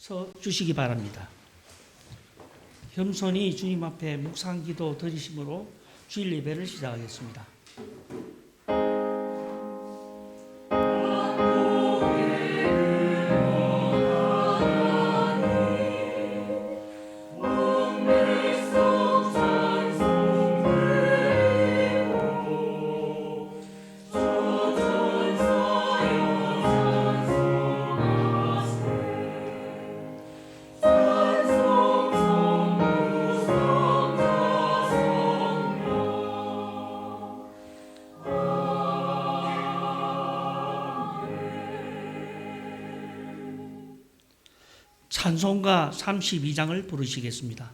서 주시기 바랍니다. 겸손히 주님 앞에 묵상기도 드리심으로 주일 예배를 시작하겠습니다. 찬송가 32장을 부르시겠습니다.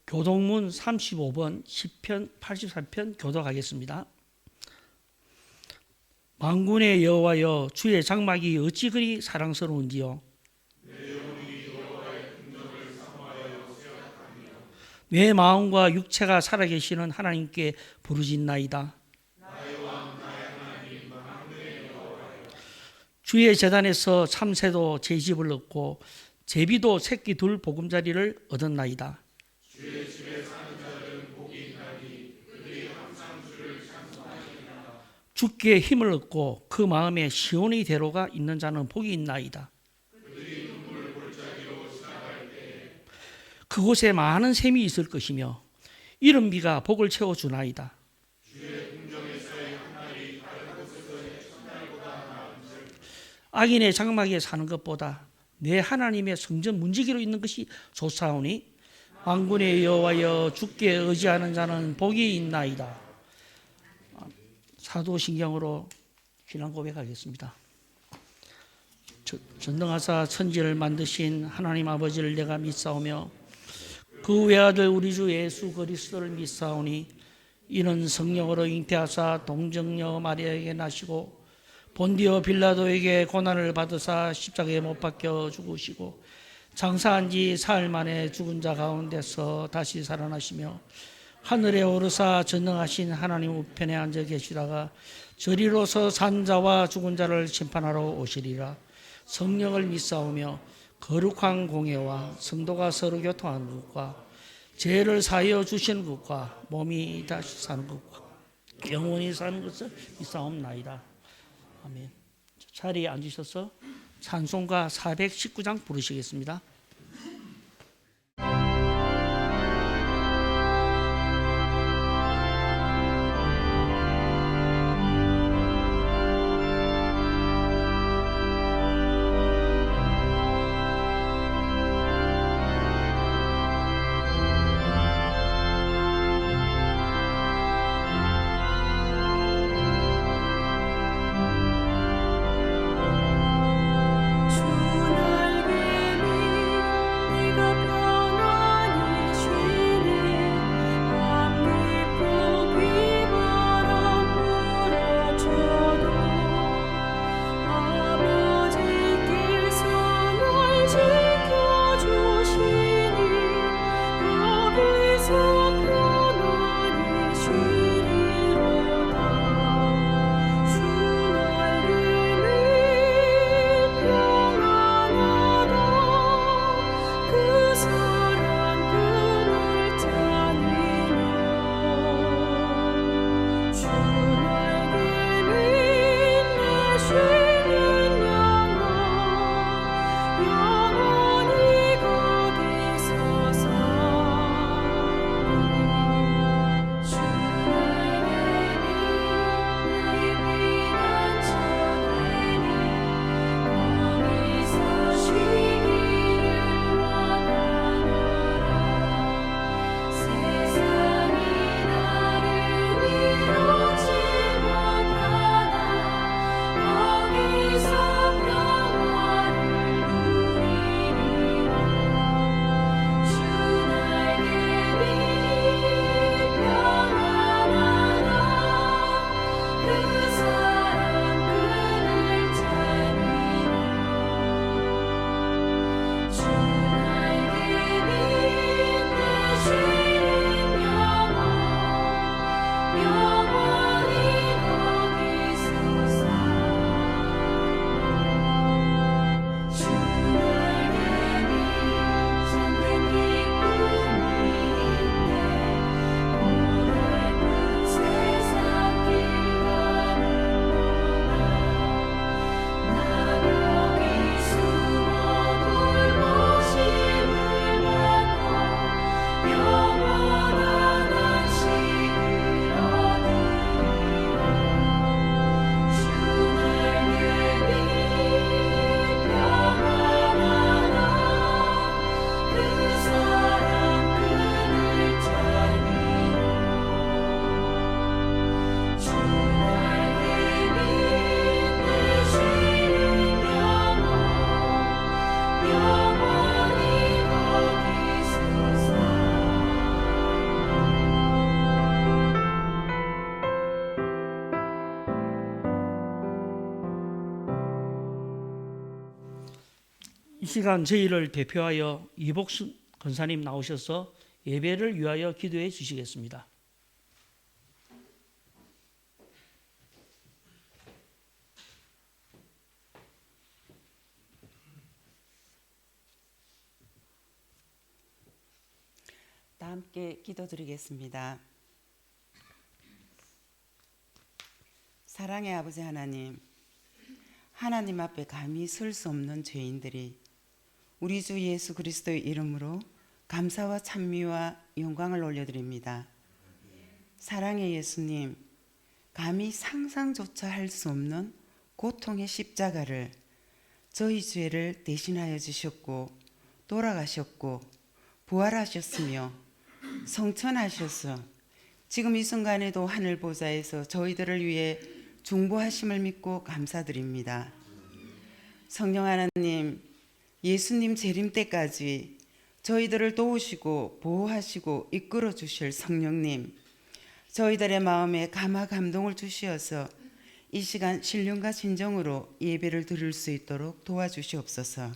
교동문 35번 10편 84편 교독하겠습니다. 만군의 여호와여, 주의 장막이 어찌 그리 사랑스러운지요. 내 마음과 육체가 살아계시는 하나님께 부르짖나이다. 주의 제단에서 참새도 제 집을 얻고 제비도 새끼 둘 보금자리를 얻었나이다. 주의 집에 사는 자들은 복이 있나니 그들이 항상 주를 찬송하리라. 주께 힘을 얻고 그 마음에 시온의 대로가 있는 자는 복이 있나이다. 그들이 눈물 골짜기로 지나갈 때 그곳에 많은 샘이 있을 것이며 이른 비가 복을 채워주나이다. 주의 궁정에서의 한 날이 다른 곳에서의 첫날보다 나은즉 악인의 장막에 사는 것보다 내 하나님의 성전 문지기로 있는 것이 좋사오니 만군의 여호와여, 주께 의지하는 자는 복이 있나이다. 사도신경으로 신앙 고백하겠습니다. 전능하사 천지를 만드신 하나님 아버지를 내가 믿사오며 그 외아들 우리 주 예수 그리스도를 믿사오니 이는 성령으로 잉태하사 동정녀 마리아에게 나시고 본디오 빌라도에게 고난을 받으사 십자가에 못 박혀 죽으시고 장사한 지 사흘 만에 죽은 자 가운데서 다시 살아나시며 하늘에 오르사 전능하신 하나님 우편에 앉아 계시다가 저리로서 산 자와 죽은 자를 심판하러 오시리라. 성령을 믿사오며 거룩한 공예와 성도가 서로 교통하는 것과 죄를 사하여 주시는 것과 몸이 다시 사는 것과 영원히 사는 것을 믿사옵나이다. 아멘. 자리에 앉으셔서 찬송가 419장 부르시겠습니다. 이 시간 저희를 대표하여 이복순 권사님 나오셔서 예배를 위하여 기도해 주시겠습니다. 다 함께 기도드리겠습니다. 사랑의 아버지 하나님, 하나님 앞에 감히 설 수 없는 죄인들이 우리 주 예수 그리스도의 이름으로 감사와 찬미와 영광을 올려드립니다. 사랑의 예수님, 감히 상상조차 할 수 없는 고통의 십자가를 저희 죄를 대신하여 주셨고 돌아가셨고 부활하셨으며 성천하셔서 지금 이 순간에도 하늘 보좌에서 저희들을 위해 중보하심을 믿고 감사드립니다. 성령 하나님, 예수님 재림 때까지 저희들을 도우시고 보호하시고 이끌어 주실 성령님, 저희들의 마음에 감화 감동을 주시어서 이 시간 신령과 진정으로 예배를 드릴 수 있도록 도와주시옵소서.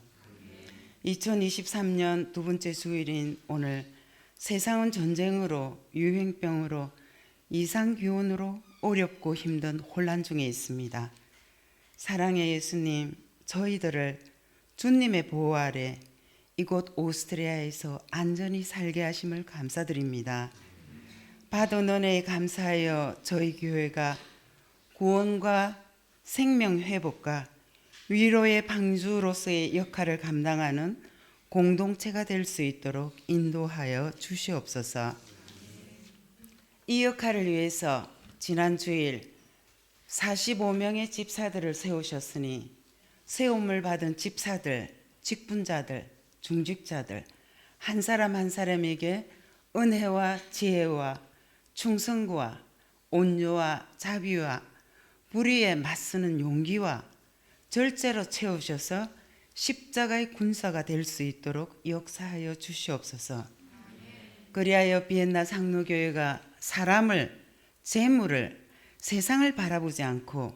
2023년 두 번째 주일인 오늘, 세상은 전쟁으로, 유행병으로, 이상기온으로 어렵고 힘든 혼란 중에 있습니다. 사랑의 예수님, 저희들을 주님의 보호 아래 이곳 오스트리아에서 안전히 살게 하심을 감사드립니다. 받은 은혜에 감사하여 저희 교회가 구원과 생명 회복과 위로의 방주로서의 역할을 감당하는 공동체가 될 수 있도록 인도하여 주시옵소서. 이 역할을 위해서 지난 주일 45명의 집사들을 세우셨으니 세움을 받은 집사들, 직분자들, 중직자들 한 사람 한 사람에게 은혜와 지혜와 충성과 온유와 자비와 불의에 맞서는 용기와 절제로 채우셔서 십자가의 군사가 될 수 있도록 역사하여 주시옵소서. 그리하여 비엔나 상로교회가 사람을, 재물을, 세상을 바라보지 않고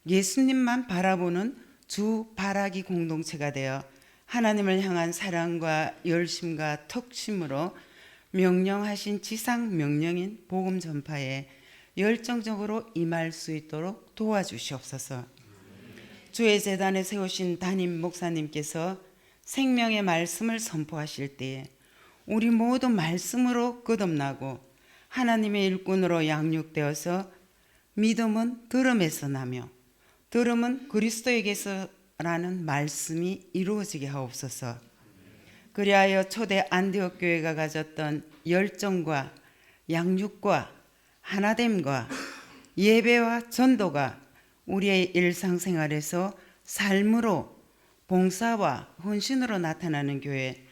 예수님만 바라보는 주 바라기 공동체가 되어 하나님을 향한 사랑과 열심과 턱심으로 명령하신 지상 명령인 복음 전파에 열정적으로 임할 수 있도록 도와주시옵소서. 주의 재단에 세우신 담임 목사님께서 생명의 말씀을 선포하실 때에 우리 모두 말씀으로 거듭나고 하나님의 일꾼으로 양육되어서 믿음은 들음에서 나며 들음은 그리스도에게서라는 말씀이 이루어지게 하옵소서. 그리하여 초대 안디옥 교회가 가졌던 열정과 양육과 하나됨과 예배와 전도가 우리의 일상생활에서 삶으로 봉사와 헌신으로 나타나는 교회,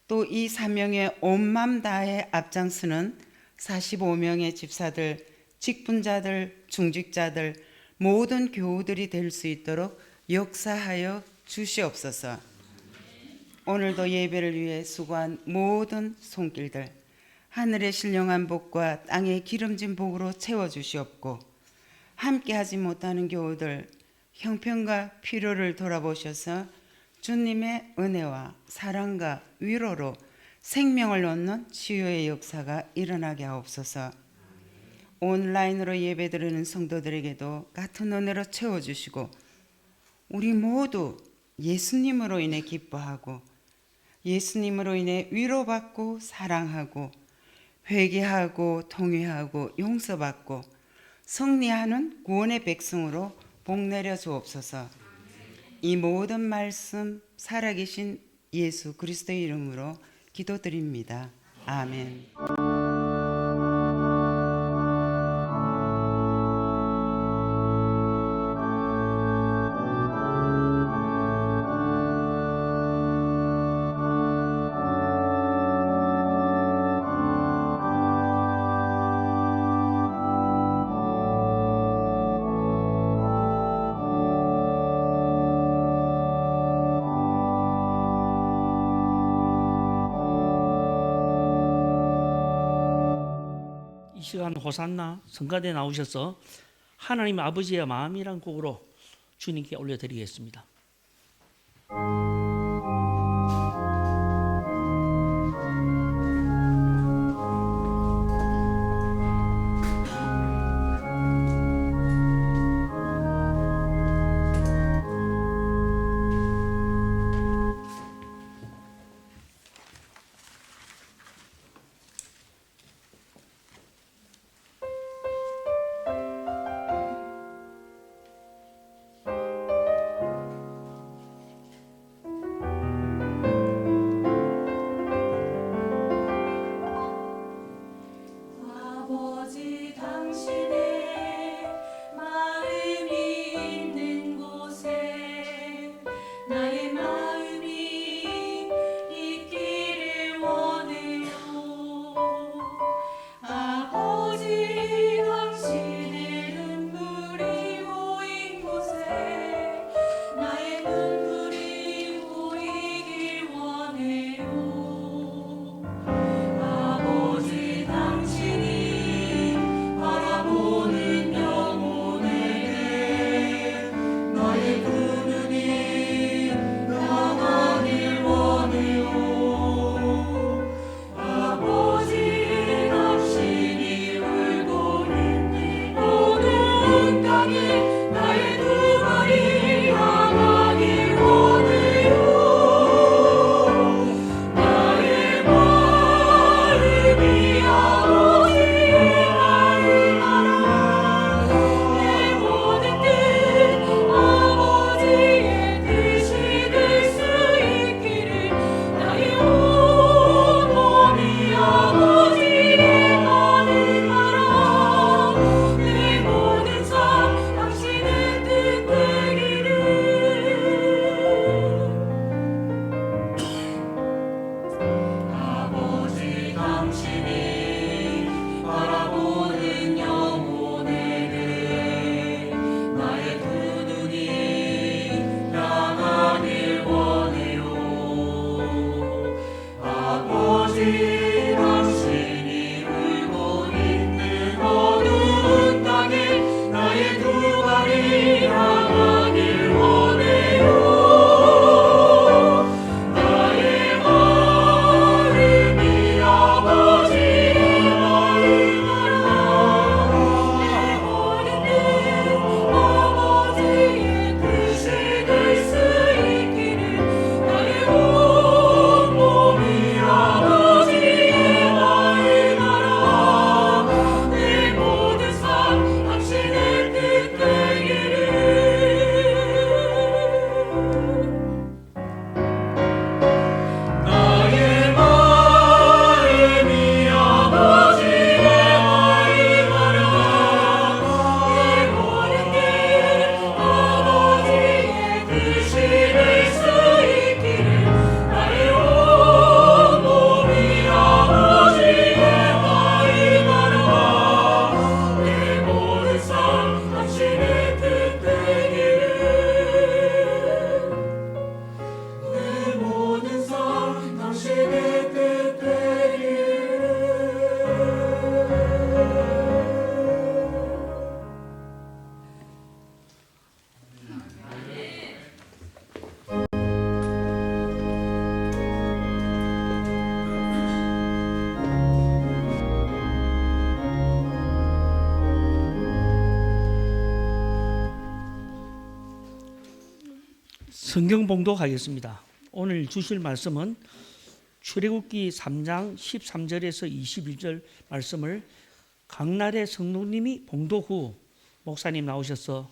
또 이 사명에 온 맘 다해 앞장서는 45명의 집사들, 직분자들, 중직자들, 모든 교우들이 될 수 있도록 역사하여 주시옵소서. 오늘도 예배를 위해 수고한 모든 손길들, 하늘의 신령한 복과 땅의 기름진 복으로 채워주시옵고, 함께하지 못하는 교우들 형편과 필요를 돌아보셔서 주님의 은혜와 사랑과 위로로 생명을 얻는 치유의 역사가 일어나게 하옵소서. 온라인으로 예배드리는 성도들에게도 같은 은혜로 채워주시고 우리 모두 예수님으로 인해 기뻐하고 예수님으로 인해 위로받고 사랑하고 회개하고 통회하고 용서받고 승리하는 구원의 백성으로 복내려 주옵소서. 이 모든 말씀 살아계신 예수 그리스도의 이름으로 기도드립니다. 아멘. 이 시간 호산나 성가대 나오셔서 하나님 아버지의 마음이란 곡으로 주님께 올려드리겠습니다. 성경 봉독하겠습니다. 오늘 주실 말씀은 출애굽기 3장 13절에서 21절 말씀을 강날의 성도님이 봉독 후 목사님 나오셔서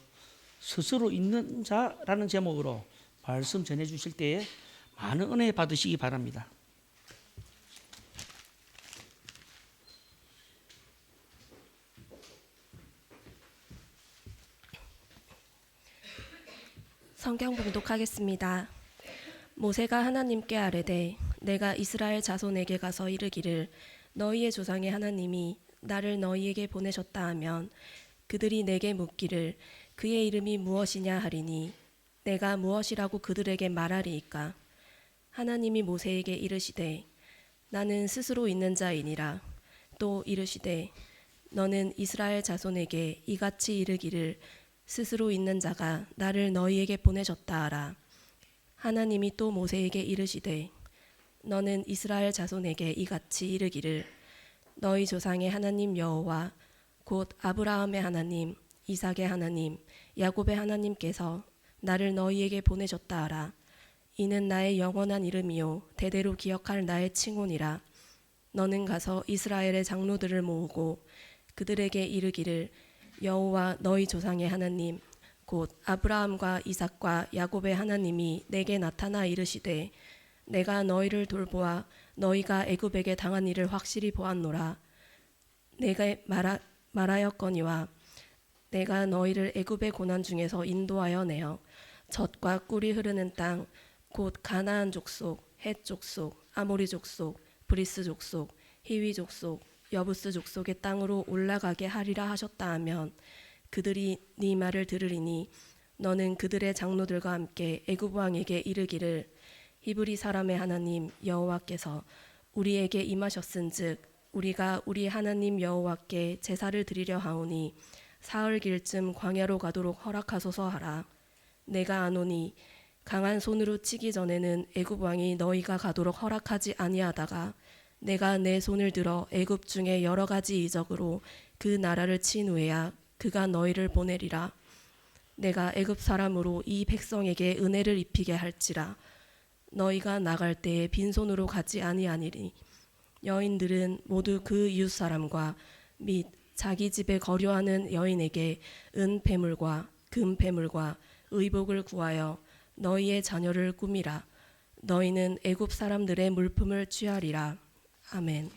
스스로 있는 자라는 제목으로 말씀 전해 주실 때에 많은 은혜 받으시기 바랍니다. 성경 봉독하겠습니다. 모세가 하나님께 아뢰되 내가 이스라엘 자손에게 가서 이르기를 너희의 조상의 하나님이 나를 너희에게 보내셨다 하면 그들이 내게 묻기를 그의 이름이 무엇이냐 하리니 내가 무엇이라고 그들에게 말하리이까. 하나님이 모세에게 이르시되 나는 스스로 있는 자이니라. 또 이르시되 너는 이스라엘 자손에게 이같이 이르기를 스스로 있는 자가 나를 너희에게 보내셨다 하라. 하나님이 또 모세에게 이르시되 너는 이스라엘 자손에게 이같이 이르기를 너희 조상의 하나님 여호와 곧 아브라함의 하나님, 이삭의 하나님, 야곱의 하나님께서 나를 너희에게 보내셨다 하라. 이는 나의 영원한 이름이요 대대로 기억할 나의 칭혼이라. 너는 가서 이스라엘의 장로들을 모으고 그들에게 이르기를 여호와 너희 조상의 하나님 곧 아브라함과 이삭과 야곱의 하나님이 내게 나타나 이르시되 내가 너희를 돌보아 너희가 애굽에게 당한 일을 확실히 보았노라. 내가 말하였거니와 내가 너희를 애굽의 고난 중에서 인도하여 내어 젖과 꿀이 흐르는 땅 곧 가나안 족속, 헷 족속, 아모리 족속, 브리스 족속, 히위 족속, 여부스 족속의 땅으로 올라가게 하리라 하셨다 하면 그들이 네 말을 들으리니 너는 그들의 장로들과 함께 애굽 왕에게 이르기를 히브리 사람의 하나님 여호와께서 우리에게 임하셨은즉 우리가 우리 하나님 여호와께 제사를 드리려 하오니 사흘 길쯤 광야로 가도록 허락하소서 하라. 내가 아노니 강한 손으로 치기 전에는 애굽 왕이 너희가 가도록 허락하지 아니하다가 내가 내 손을 들어 애굽 중에 여러 가지 이적으로 그 나라를 친 후에야 그가 너희를 보내리라. 내가 애굽 사람으로 이 백성에게 은혜를 입히게 할지라. 너희가 나갈 때에 빈손으로 가지 아니하니니 여인들은 모두 그 이웃 사람과 및 자기 집에 거류하는 여인에게 은 배물과 금 배물과 의복을 구하여 너희의 자녀를 꾸미라. 너희는 애굽 사람들의 물품을 취하리라. 아멘.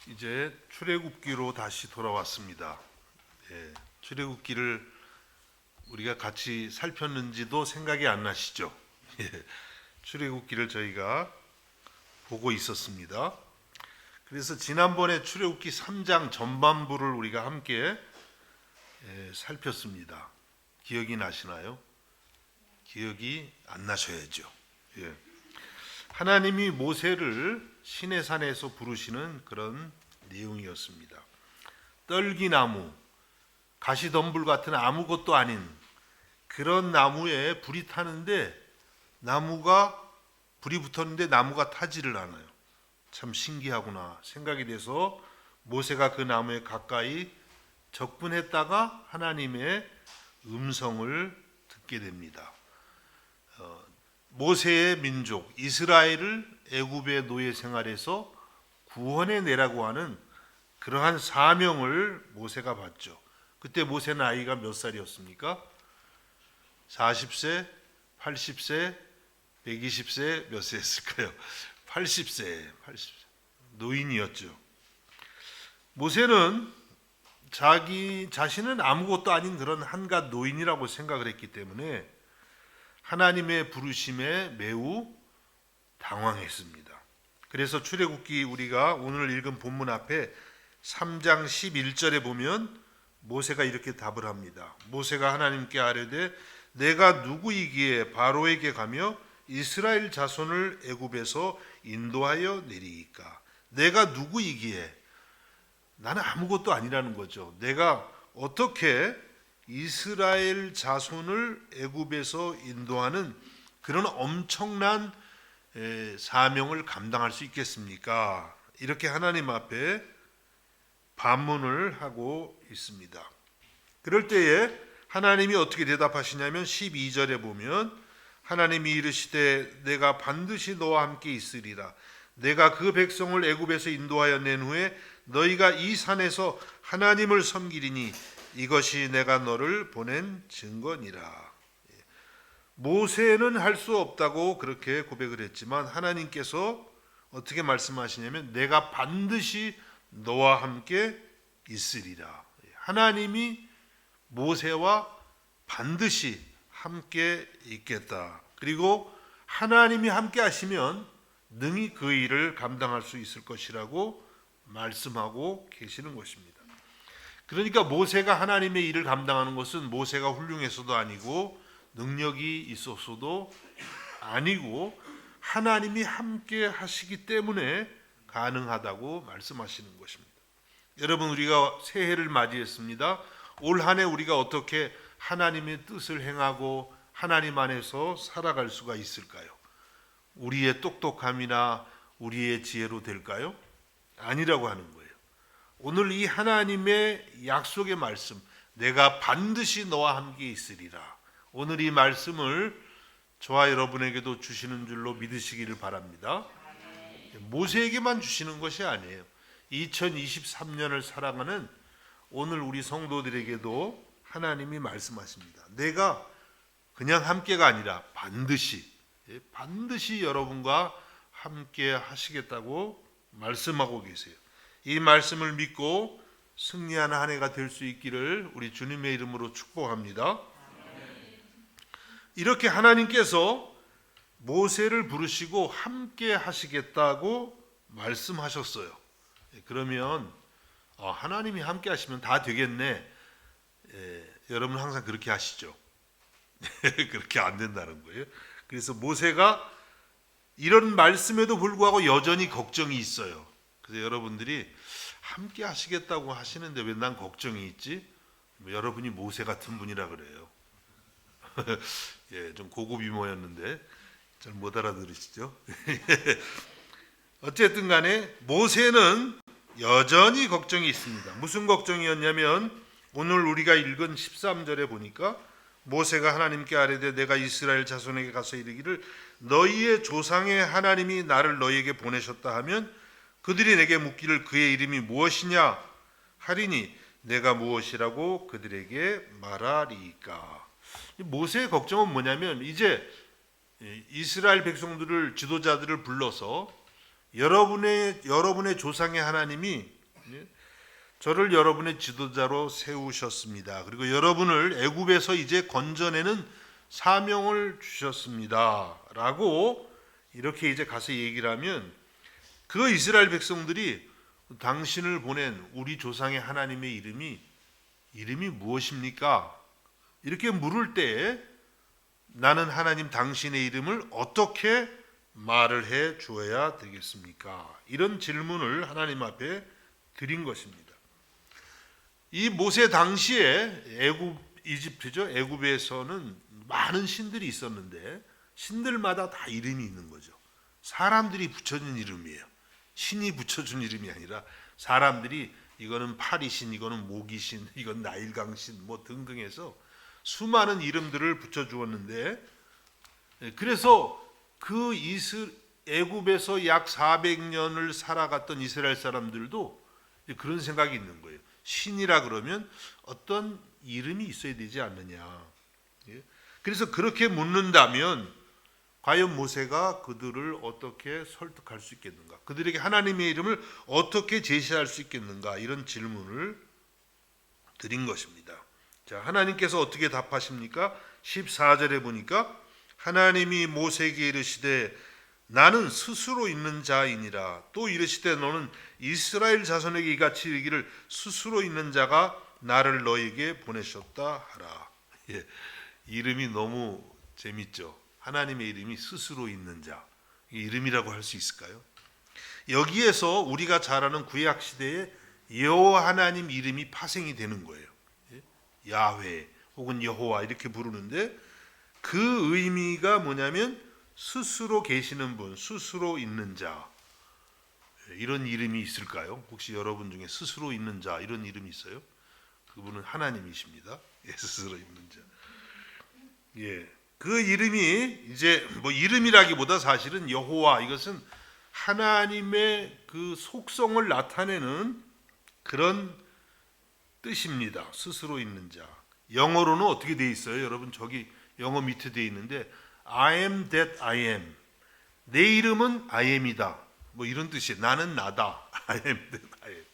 이제 출애굽기로 다시 돌아왔습니다. 출애굽기를 우리가 같이 살폈는지도 생각이 안 나시죠? 출애굽기를 저희가 보고 있었습니다. 그래서 지난번에 출애굽기 3장 전반부를 우리가 함께 살폈습니다. 기억이 나시나요? 기억이 안 나셔야죠. 하나님이 모세를 시내산에서 부르시는 그런 내용이었습니다. 떨기나무, 가시덤불 같은 아무것도 아닌 그런 나무에 불이 타는데 불이 붙었는데 나무가 타지를 않아요. 참 신기하구나 생각이 돼서 모세가 그 나무에 가까이 접근했다가 하나님의 음성을 듣게 됩니다. 모세의 민족 이스라엘을 애굽의 노예 생활에서 구원해 내라고 하는 그러한 사명을 모세가 받죠. 그때 모세 나이가 몇 살이었습니까? 40세, 80세, 120세 몇 세였을까요? 80세 노인이었죠. 모세는 자기 자신은 아무것도 아닌 그런 한갓 노인이라고 생각을 했기 때문에 하나님의 부르심에 매우 당황했습니다. 그래서 출애굽기 우리가 오늘 읽은 본문 앞에 3장 11절에 보면 모세가 이렇게 답을 합니다. 모세가 하나님께 아뢰되 내가 누구이기에 바로에게 가며 이스라엘 자손을 애굽에서 인도하여 내리이까. 내가 누구이기에, 나는 아무것도 아니라는 거죠. 내가 어떻게 이스라엘 자손을 애굽에서 인도하는 그런 엄청난 사명을 감당할 수 있겠습니까? 이렇게 하나님 앞에 반문을 하고 있습니다. 그럴 때에 하나님이 어떻게 대답하시냐면 12절에 보면 하나님이 이르시되 내가 반드시 너와 함께 있으리라. 내가 그 백성을 애굽에서 인도하여 낸 후에 너희가 이 산에서 하나님을 섬기리니 이것이 내가 너를 보낸 증거니라. 모세는 할 수 없다고 그렇게 고백을 했지만 하나님께서 어떻게 말씀하시냐면 내가 반드시 너와 함께 있으리라. 하나님이 모세와 반드시 함께 있겠다. 그리고 하나님이 함께 하시면 능히 그 일을 감당할 수 있을 것이라고 말씀하고 계시는 것입니다. 그러니까 모세가 하나님의 일을 감당하는 것은 모세가 훌륭해서도 아니고 능력이 있었어도 아니고 하나님이 함께 하시기 때문에 가능하다고 말씀하시는 것입니다. 여러분, 우리가 새해를 맞이했습니다. 올 한 해 우리가 어떻게 하나님의 뜻을 행하고 하나님 안에서 살아갈 수가 있을까요? 우리의 똑똑함이나 우리의 지혜로 될까요? 아니라고 하는 거예요. 오늘 이 하나님의 약속의 말씀, 내가 반드시 너와 함께 있으리라. 오늘 이 말씀을 저와 여러분에게도 주시는 줄로 믿으시기를 바랍니다. 모세에게만 주시는 것이 아니에요. 2023년을 살아가는 오늘 우리 성도들에게도 하나님이 말씀하십니다. 내가 그냥 함께가 아니라 반드시 여러분과 함께 하시겠다고 말씀하고 계세요. 이 말씀을 믿고 승리하는 한 해가 될 수 있기를 우리 주님의 이름으로 축복합니다. 이렇게 하나님께서 모세를 부르시고 함께 하시겠다고 말씀하셨어요. 그러면 하나님이 함께 하시면 다 되겠네. 여러분 항상 그렇게 하시죠. 그렇게 안 된다는 거예요. 그래서 모세가 이런 말씀에도 불구하고 여전히 걱정이 있어요. 그래서 여러분들이 함께 하시겠다고 하시는데 왜 난 걱정이 있지? 여러분이 모세 같은 분이라 그래요. 예, 좀 고급 유머였는데 잘 못 알아들으시죠? 어쨌든 간에 모세는 여전히 걱정이 있습니다. 무슨 걱정이었냐면 오늘 우리가 읽은 13절에 보니까 모세가 하나님께 아뢰되 내가 이스라엘 자손에게 가서 이르기를 너희의 조상의 하나님이 나를 너희에게 보내셨다 하면 그들이 내게 묻기를 그의 이름이 무엇이냐 하리니 내가 무엇이라고 그들에게 말하리이까. 모세의 걱정은 뭐냐면 이제 이스라엘 백성들을 지도자들을 불러서 여러분의 조상의 하나님이 저를 여러분의 지도자로 세우셨습니다. 그리고 여러분을 애굽에서 이제 건져내는 사명을 주셨습니다. 라고 이렇게 이제 가서 얘기를 하면 그 이스라엘 백성들이 당신을 보낸 우리 조상의 하나님의 이름이 무엇입니까? 이렇게 물을 때 나는 하나님 당신의 이름을 어떻게 말을 해 주어야 되겠습니까? 이런 질문을 하나님 앞에 드린 것입니다. 이 모세 당시에 이집트죠. 애굽에서는 많은 신들이 있었는데 신들마다 다 이름이 있는 거죠. 사람들이 붙여준 이름이에요. 신이 붙여준 이름이 아니라 사람들이 이거는 파리신, 이거는 모기신, 이건 나일강신 뭐 등등 해서 수많은 이름들을 붙여주었는데 그래서 그 애굽에서 약 400년을 살아갔던 이스라엘 사람들도 그런 생각이 있는 거예요. 신이라 그러면 어떤 이름이 있어야 되지 않느냐. 그래서 그렇게 묻는다면 과연 모세가 그들을 어떻게 설득할 수 있겠는가? 그들에게 하나님의 이름을 어떻게 제시할 수 있겠는가? 이런 질문을 드린 것입니다. 자, 하나님께서 어떻게 답하십니까? 14절에 보니까 하나님이 모세에게 이르시되 나는 스스로 있는 자이니라. 또 이르시되 너는 이스라엘 자손에게 이같이 이르기를 스스로 있는 자가 나를 너에게 보내셨다 하라. 예, 이름이 너무 재밌죠. 하나님의 이름이 스스로 있는 자. 이름이라고 할 수 있을까요? 여기에서 우리가 잘 아는 구약 시대에 여호와 하나님 이름이 파생이 되는 거예요. 야훼 혹은 여호와 이렇게 부르는데 그 의미가 뭐냐면 스스로 계시는 분, 스스로 있는 자. 이런 이름이 있을까요? 혹시 여러분 중에 스스로 있는 자 이런 이름이 있어요? 그분은 하나님이십니다. 예, 스스로 있는 자. 예, 그 이름이 이제 뭐 이름이라기보다 사실은 여호와, 이것은 하나님의 그 속성을 나타내는 그런 뜻입니다. 스스로 있는 자. 영어로는 어떻게 돼 있어요? 여러분 저기 영어 밑에 돼 있는데 I am that I am. 내 이름은 I am이다. 뭐 이런 뜻이에요. 나는 나다. I am that I am.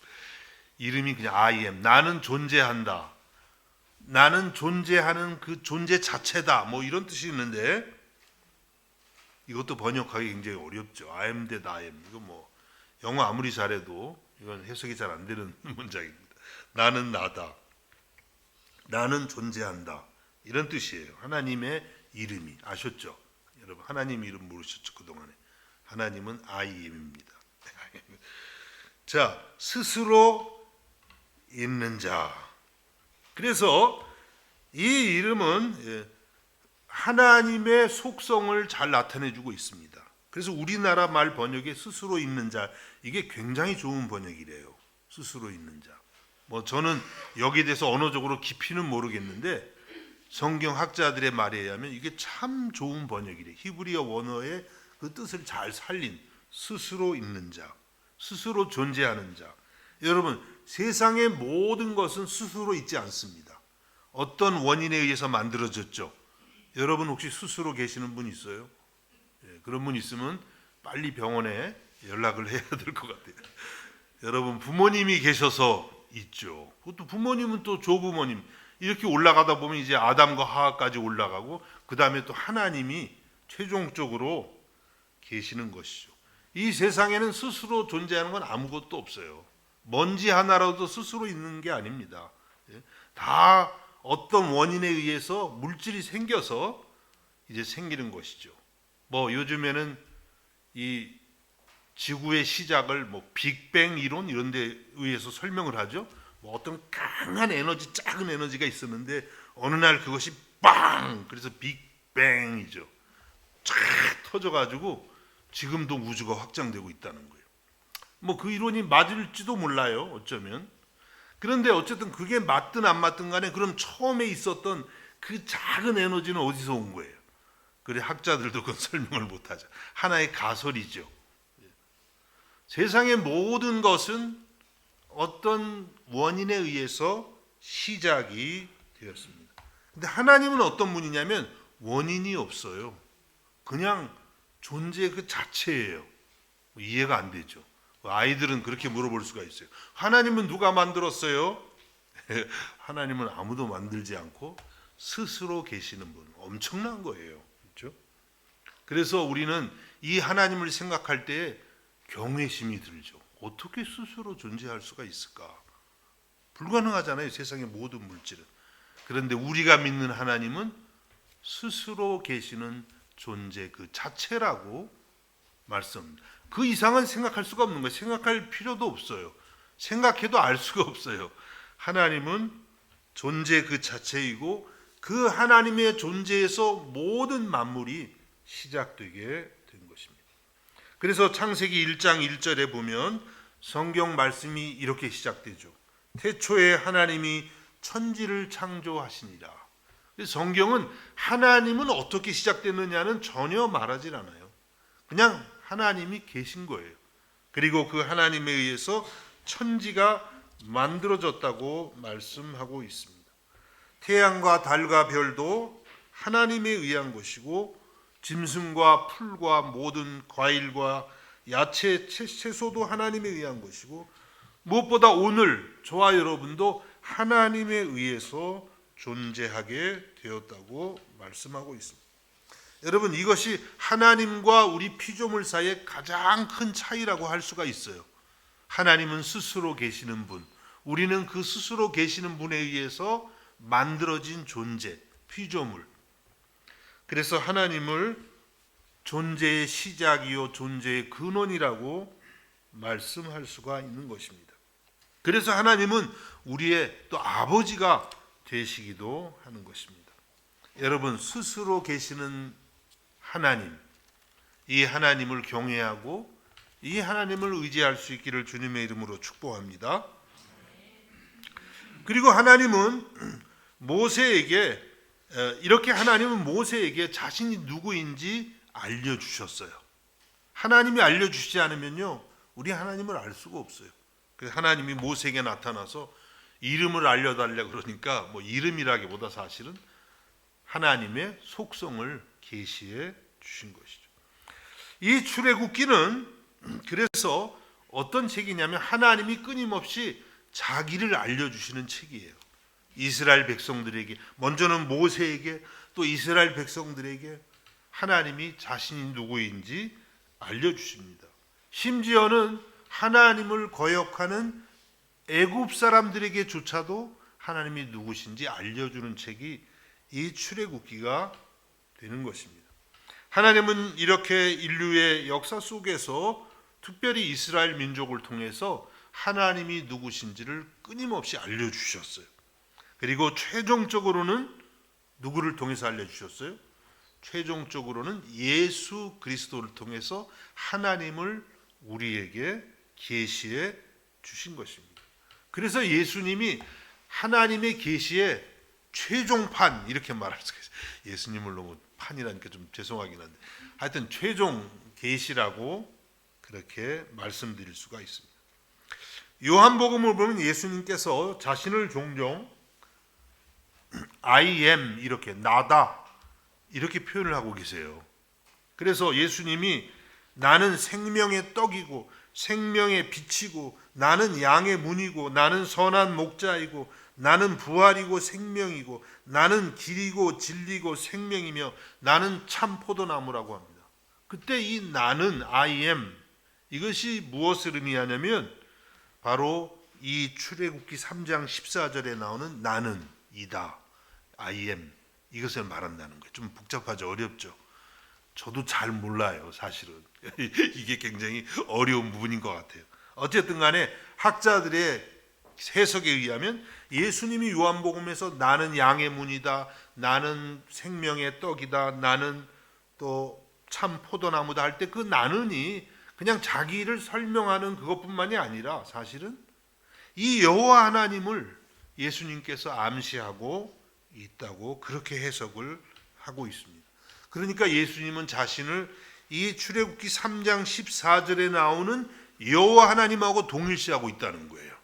이름이 그냥 I am. 나는 존재한다. 나는 존재하는 그 존재 자체다. 뭐 이런 뜻이 있는데 이것도 번역하기 굉장히 어렵죠. I am that I am. 이거 뭐 영어 아무리 잘해도 이건 해석이 잘 안 되는 문장입니다. 나는 나다. 나는 존재한다. 이런 뜻이에요. 하나님의 이름이. 아셨죠? 여러분 하나님 이름 모르셨죠? 그동안에. 하나님은 I am입니다. 자, 스스로 있는 자. 그래서 이 이름은 하나님의 속성을 잘 나타내주고 있습니다. 그래서 우리나라 말 번역에 스스로 있는 자, 이게 굉장히 좋은 번역이래요. 스스로 있는 자. 뭐 저는 여기에 대해서 언어적으로 깊이는 모르겠는데 성경 학자들의 말에 의하면 이게 참 좋은 번역이래요. 히브리어 원어의 그 뜻을 잘 살린 스스로 있는 자, 스스로 존재하는 자. 여러분 세상의 모든 것은 스스로 있지 않습니다. 어떤 원인에 의해서 만들어졌죠. 여러분 혹시 스스로 계시는 분 있어요? 예, 그런 분 있으면 빨리 병원에 연락을 해야 될 것 같아요. 여러분 부모님이 계셔서 있죠. 또 부모님은 또 조부모님 이렇게 올라가다 보면 이제 아담과 하와까지 올라가고 그 다음에 또 하나님이 최종적으로 계시는 것이죠. 이 세상에는 스스로 존재하는 건 아무것도 없어요. 먼지 하나라도 스스로 있는 게 아닙니다. 다 어떤 원인에 의해서 물질이 생겨서 이제 생기는 것이죠. 뭐 요즘에는 이 지구의 시작을 뭐 빅뱅 이론 이런 데 의해서 설명을 하죠. 뭐 어떤 강한 에너지, 작은 에너지가 있었는데 어느 날 그것이 빵! 그래서 빅뱅이죠. 쫙 터져가지고 지금도 우주가 확장되고 있다는 거예요. 뭐 그 이론이 맞을지도 몰라요. 어쩌면. 그런데 어쨌든 그게 맞든 안 맞든 간에 그럼 처음에 있었던 그 작은 에너지는 어디서 온 거예요? 그래 학자들도 그건 설명을 못하죠. 하나의 가설이죠. 세상의 모든 것은 어떤 원인에 의해서 시작이 되었습니다. 근데 하나님은 어떤 분이냐면 원인이 없어요. 그냥 존재 그 자체예요. 이해가 안 되죠. 아이들은 그렇게 물어볼 수가 있어요. 하나님은 누가 만들었어요? 하나님은 아무도 만들지 않고 스스로 계시는 분. 엄청난 거예요. 그렇죠? 그래서 우리는 이 하나님을 생각할 때 경외심이 들죠. 어떻게 스스로 존재할 수가 있을까? 불가능하잖아요. 세상의 모든 물질은. 그런데 우리가 믿는 하나님은 스스로 계시는 존재 그 자체라고 말씀합니다. 그 이상은 생각할 수가 없는 거예요. 생각할 필요도 없어요. 생각해도 알 수가 없어요. 하나님은 존재 그 자체이고 그 하나님의 존재에서 모든 만물이 시작되게 된 것입니다. 그래서 창세기 1장 1절에 보면 성경 말씀이 이렇게 시작되죠. 태초에 하나님이 천지를 창조하시니라. 성경은 하나님은 어떻게 시작됐느냐는 전혀 말하지 않아요. 그냥 하나님이 계신 거예요. 그리고 그 하나님에 의해서 천지가 만들어졌다고 말씀하고 있습니다. 태양과 달과 별도 하나님에 의한 것이고 짐승과 풀과 모든 과일과 야채, 채소도 하나님에 의한 것이고 무엇보다 오늘 저와 여러분도 하나님에 의해서 존재하게 되었다고 말씀하고 있습니다. 여러분 이것이 하나님과 우리 피조물 사이의 가장 큰 차이라고 할 수가 있어요. 하나님은 스스로 계시는 분, 우리는 그 스스로 계시는 분에 의해서 만들어진 존재, 피조물. 그래서 하나님을 존재의 시작이요 존재의 근원이라고 말씀할 수가 있는 것입니다. 그래서 하나님은 우리의 또 아버지가 되시기도 하는 것입니다. 여러분 스스로 계시는 하나님, 이 하나님을 경외하고 이 하나님을 의지할 수 있기를 주님의 이름으로 축복합니다. 그리고 하나님은 모세에게 이렇게 하나님은 모세에게 자신이 누구인지 알려주셨어요. 하나님이 알려주시지 않으면요 우리 하나님을 알 수가 없어요. 그래서 하나님이 모세에게 나타나서 이름을 알려달라 그러니까 뭐 이름이라기보다 사실은 하나님의 속성을 계시해 주신 것이죠. 이 출애굽기는 그래서 어떤 책이냐면 하나님이 끊임없이 자기를 알려주시는 책이에요. 이스라엘 백성들에게, 먼저는 모세에게, 또 이스라엘 백성들에게 하나님이 자신이 누구인지 알려주십니다. 심지어는 하나님을 거역하는 애굽 사람들에게조차도 하나님이 누구신지 알려주는 책이 이 출애굽기가 되는 것입니다. 하나님은 이렇게 인류의 역사 속에서 특별히 이스라엘 민족을 통해서 하나님이 누구신지를 끊임없이 알려주셨어요. 그리고 최종적으로는 누구를 통해서 알려주셨어요? 최종적으로는 예수 그리스도를 통해서 하나님을 우리에게 계시해 주신 것입니다. 그래서 예수님이 하나님의 계시의 최종판 이렇게 말할 수가 있어요. 예수님을 너무 판이라니까 좀 죄송하긴 한데 하여튼 최종 계시라고 그렇게 말씀드릴 수가 있습니다. 요한복음을 보면 예수님께서 자신을 종종 I am 이렇게 나다 이렇게 표현을 하고 계세요. 그래서 예수님이 나는 생명의 떡이고 생명의 빛이고 나는 양의 문이고 나는 선한 목자이고 나는 부활이고 생명이고 나는 길이고 진리고 생명이며 나는 참 포도나무라고 합니다. 그때 이 나는 I am 이것이 무엇을 의미하냐면 바로 이 출애굽기 3장 14절에 나오는 나는 이다 I am 이것을 말한다는 거예요. 좀 복잡하죠. 어렵죠. 저도 잘 몰라요. 사실은 이게 굉장히 어려운 부분인 것 같아요. 어쨌든 간에 학자들의 해석에 의하면 예수님이 요한복음에서 나는 양의 문이다, 나는 생명의 떡이다, 나는 또 참 포도나무다 할 때 그 나는이 그냥 자기를 설명하는 그것뿐만이 아니라 사실은 이 여호와 하나님을 예수님께서 암시하고 있다고 그렇게 해석을 하고 있습니다. 그러니까 예수님은 자신을 이 출애굽기 3장 14절에 나오는 여호와 하나님하고 동일시하고 있다는 거예요.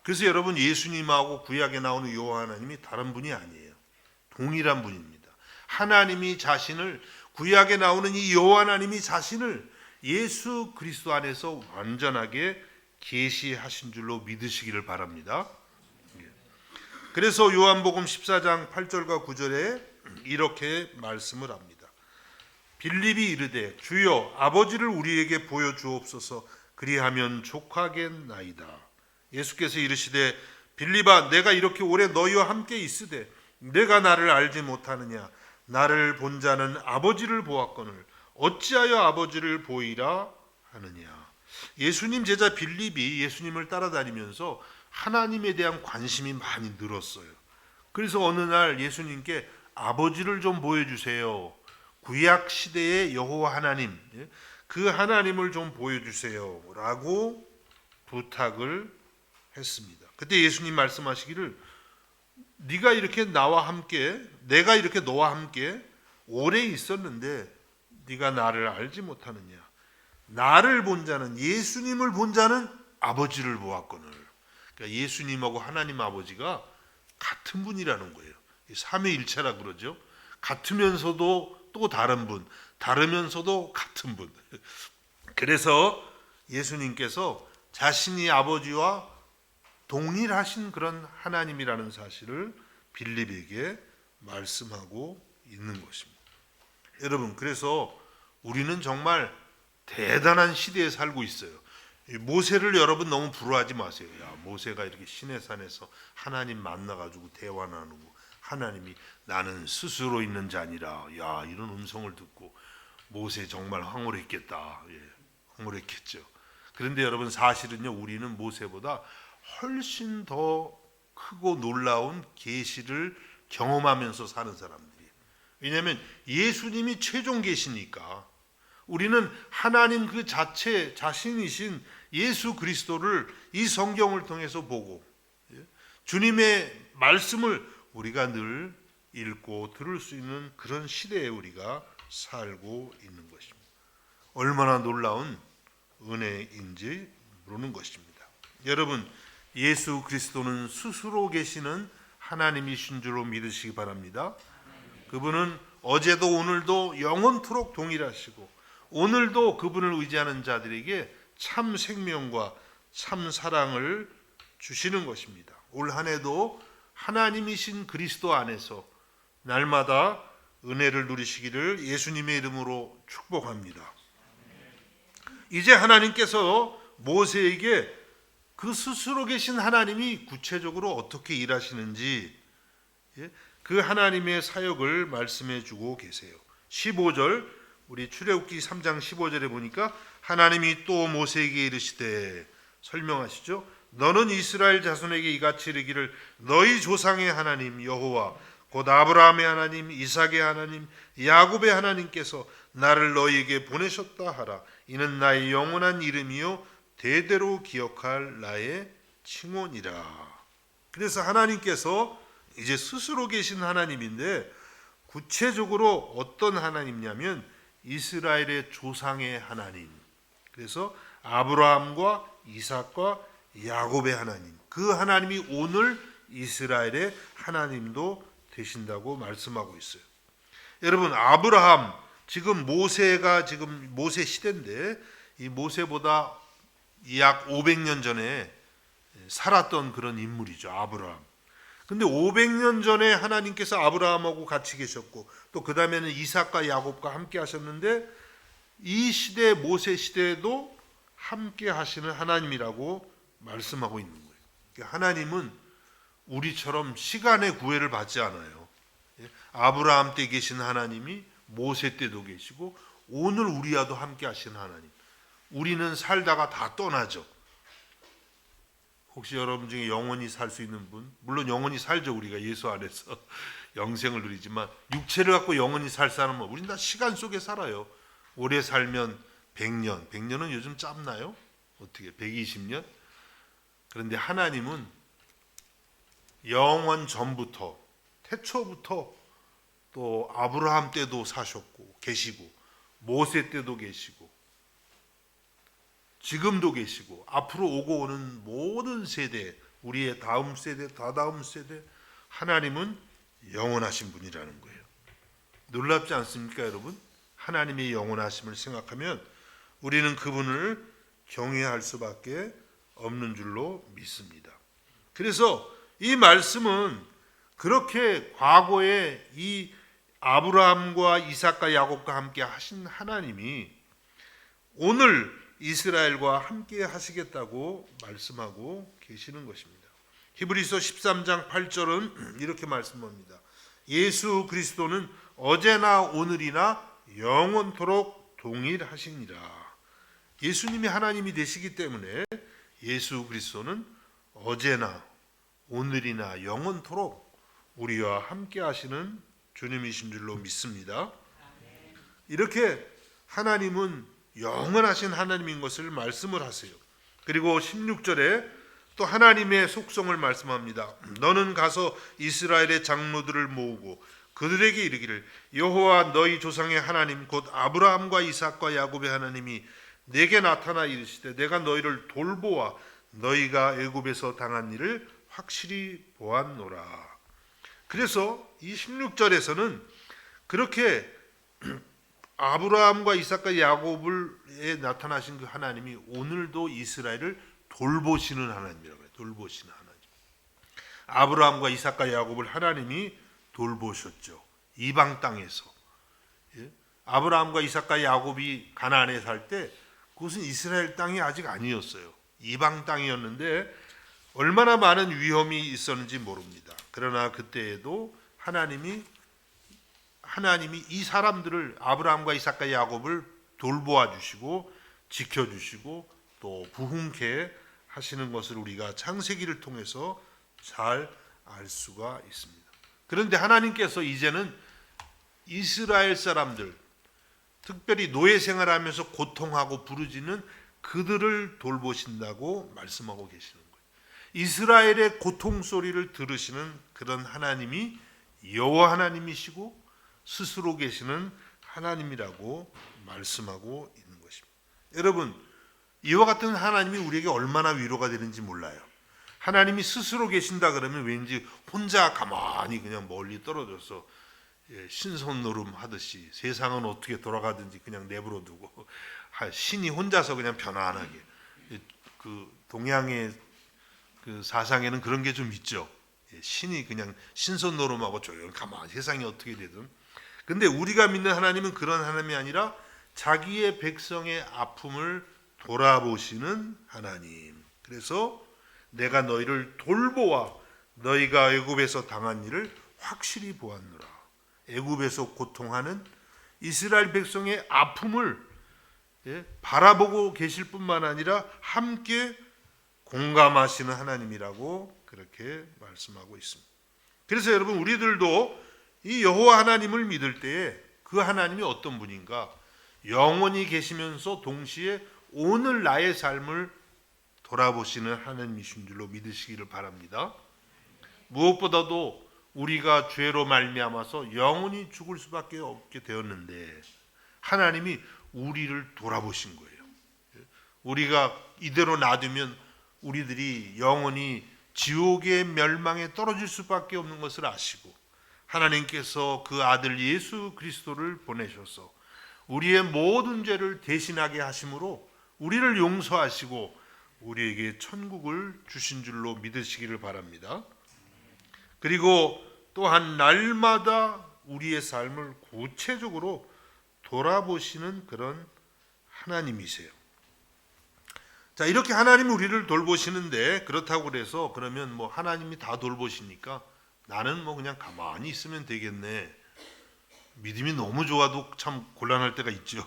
그래서 여러분 예수님하고 구약에 나오는 여호와 하나님이 다른 분이 아니에요. 동일한 분입니다. 하나님이 자신을 구약에 나오는 이 여호와 하나님이 자신을 예수 그리스도 안에서 완전하게 계시하신 줄로 믿으시기를 바랍니다. 그래서 요한복음 14장 8절과 9절에 이렇게 말씀을 합니다. 빌립이 이르되 주여 아버지를 우리에게 보여주옵소서 그리하면 족하겠나이다. 예수께서 이르시되 빌립아 내가 이렇게 오래 너희와 함께 있으되 내가 나를 알지 못하느냐 나를 본 자는 아버지를 보았거늘 어찌하여 아버지를 보이라 하느냐. 예수님 제자 빌립이 예수님을 따라다니면서 하나님에 대한 관심이 많이 늘었어요. 그래서 어느 날 예수님께 아버지를 좀 보여주세요. 구약 시대의 여호와 하나님, 그 하나님을 좀 보여주세요 라고 부탁을 했습니다. 그때 예수님 말씀하시기를 네가 이렇게 나와 함께 내가 이렇게 너와 함께 오래 있었는데 네가 나를 알지 못하느냐. 나를 본 자는 예수님을 본 자는 아버지를 보았거늘. 그러니까 예수님하고 하나님 아버지가 같은 분이라는 거예요. 삼위일체라 그러죠. 같으면서도 또 다른 분, 다르면서도 같은 분. 그래서 예수님께서 자신이 아버지와 동일하신 그런 하나님이라는 사실을 빌립에게 말씀하고 있는 것입니다. 여러분, 그래서 우리는 정말 대단한 시대에 살고 있어요. 모세를 여러분 너무 부러워하지 마세요. 야, 모세가 이렇게 시내산에서 하나님 만나가지고 대화 나누고 하나님이 나는 스스로 있는 자니라. 야, 이런 음성을 듣고 모세 정말 황홀했겠다. 예, 황홀했겠죠. 그런데 여러분 사실은요, 우리는 모세보다 훨씬 더 크고 놀라운 계시를 경험하면서 사는 사람들이에요. 왜냐하면 예수님이 최종 계시니까 우리는 하나님 그 자체 자신이신 예수 그리스도를 이 성경을 통해서 보고 주님의 말씀을 우리가 늘 읽고 들을 수 있는 그런 시대에 우리가 살고 있는 것입니다. 얼마나 놀라운 은혜인지 모르는 것입니다. 여러분, 예수 그리스도는 스스로 계시는 하나님이신 줄로 믿으시기 바랍니다. 그분은 어제도 오늘도 영원토록 동일하시고 오늘도 그분을 의지하는 자들에게 참 생명과 참 사랑을 주시는 것입니다. 올 한 해도 하나님이신 그리스도 안에서 날마다 은혜를 누리시기를 예수님의 이름으로 축복합니다. 이제 하나님께서 모세에게 그 스스로 계신 하나님이 구체적으로 어떻게 일하시는지 그 하나님의 사역을 말씀해 주고 계세요. 15절 우리 출애굽기 3장 15절에 보니까 하나님이 또 모세에게 이르시되 설명하시죠. 너는 이스라엘 자손에게 이같이 이르기를 너희 조상의 하나님 여호와 곧 아브라함의 하나님 이삭의 하나님 야곱의 하나님께서 나를 너희에게 보내셨다 하라. 이는 나의 영원한 이름이요 대대로 기억할 나의 칭호니라. 그래서 하나님께서 이제 스스로 계신 하나님인데 구체적으로 어떤 하나님이냐면 이스라엘의 조상의 하나님. 그래서 아브라함과 이삭과 야곱의 하나님, 그 하나님이 오늘 이스라엘의 하나님도 되신다고 말씀하고 있어요. 여러분, 아브라함, 지금 모세가 지금 모세 시대인데 이 모세보다 약 500년 전에 살았던 그런 인물이죠, 아브라함. 근데 500년 전에 하나님께서 아브라함하고 같이 계셨고 또 그 다음에는 이삭과 야곱과 함께 하셨는데 이 시대 모세 시대에도 함께 하시는 하나님이라고 말씀하고 있는 거예요. 하나님은 우리처럼 시간의 구애를 받지 않아요. 아브라함 때 계신 하나님이 모세 때도 계시고 오늘 우리와도 함께 하시는 하나님. 우리는 살다가 다 떠나죠. 혹시 여러분 중에 영원히 살 수 있는 분? 물론 영원히 살죠. 우리가 예수 안에서 영생을 누리지만 육체를 갖고 영원히 살 사람은 우리는 다 시간 속에 살아요. 오래 살면 100년. 100년은 요즘 짧나요? 어떻게 120년? 그런데 하나님은 영원 전부터 태초부터 또 아브라함 때도 사셨고 계시고 모세 때도 계시고 지금도 계시고 앞으로 오고 오는 모든 세대, 우리의 다음 세대, 다다음 세대, 하나님은 영원하신 분이라는 거예요. 놀랍지 않습니까, 여러분? 하나님의 영원하심을 생각하면 우리는 그분을 경외할 수밖에 없는 줄로 믿습니다. 그래서 이 말씀은 그렇게 과거에 이 아브라함과 이삭과 야곱과 함께 하신 하나님이 오늘 이스라엘과 함께 하시겠다고 말씀하고 계시는 것입니다. 히브리서 13장 8절은 이렇게 말씀합니다. 예수 그리스도는 어제나 오늘이나 영원토록 동일하시니라. 예수님이 하나님이 되시기 때문에 예수 그리스도는 어제나 오늘이나 영원토록 우리와 함께 하시는 주님이신 줄로 믿습니다. 이렇게 하나님은 영원하신 하나님인 것을 말씀을 하세요. 그리고 16절에 또 하나님의 속성을 말씀합니다. 너는 가서 이스라엘의 장로들을 모으고 그들에게 이르기를 여호와 너희 조상의 하나님 곧 아브라함과 이삭과 야곱의 하나님이 내게 나타나 이르시되 내가 너희를 돌보아 너희가 애굽에서 당한 일을 확실히 보았노라. 그래서 이 16절에서는 그렇게 아브라함과 이삭과 야곱에 나타나신 그 하나님이 오늘도 이스라엘을 돌보시는 하나님이라고 해요. 돌보시는 하나님. 아브라함과 이삭과 야곱을 하나님이 돌보셨죠. 이방 땅에서. 아브라함과 이삭과 야곱이 가나안에 살 때 그것은 이스라엘 땅이 아직 아니었어요. 이방 땅이었는데 얼마나 많은 위험이 있었는지 모릅니다. 그러나 그때에도 하나님이 이 사람들을 아브라함과 이삭과 야곱을 돌보아 주시고 지켜주시고 또 부흥케 하시는 것을 우리가 창세기를 통해서 잘 알 수가 있습니다. 그런데 하나님께서 이제는 이스라엘 사람들, 특별히 노예 생활하면서 고통하고 부르짖는 그들을 돌보신다고 말씀하고 계시는 거예요. 이스라엘의 고통 소리를 들으시는 그런 하나님이 여호와 하나님이시고 스스로 계시는 하나님이라고 말씀하고 있는 것입니다. 여러분, 이와 같은 하나님이 우리에게 얼마나 위로가 되는지 몰라요. 하나님이 스스로 계신다 그러면 왠지 혼자 가만히 그냥 멀리 떨어져서 신선노름 하듯이 세상은 어떻게 돌아가든지 그냥 내버려 두고 신이 혼자서 그냥 편안하게, 그 동양의 그 사상에는 그런 게 좀 있죠. 신이 그냥 신선노름하고 조용히 가만히 세상이 어떻게 되든. 근데 우리가 믿는 하나님은 그런 하나님이 아니라 자기의 백성의 아픔을 돌아보시는 하나님. 그래서 내가 너희를 돌보아 너희가 애굽에서 당한 일을 확실히 보았노라. 애굽에서 고통하는 이스라엘 백성의 아픔을 바라보고 계실 뿐만 아니라 함께 공감하시는 하나님이라고 그렇게 말씀하고 있습니다. 그래서 여러분, 우리들도 이 여호와 하나님을 믿을 때에 그 하나님이 어떤 분인가, 영원히 계시면서 동시에 오늘 나의 삶을 돌아보시는 하나님이신 줄로 믿으시기를 바랍니다. 무엇보다도 우리가 죄로 말미암아서 영원히 죽을 수밖에 없게 되었는데 하나님이 우리를 돌아보신 거예요. 우리가 이대로 놔두면 우리들이 영원히 지옥의 멸망에 떨어질 수밖에 없는 것을 아시고 하나님께서 그 아들 예수 그리스도를 보내셔서 우리의 모든 죄를 대신하게 하심으로 우리를 용서하시고 우리에게 천국을 주신 줄로 믿으시기를 바랍니다. 그리고 또한 날마다 우리의 삶을 구체적으로 돌아보시는 그런 하나님이세요. 자, 이렇게 하나님이 우리를 돌보시는데, 그렇다고 그래서 그러면 뭐 하나님이 다 돌보시니까 나는 뭐 그냥 가만히 있으면 되겠네. 믿음이 너무 좋아도 참 곤란할 때가 있죠.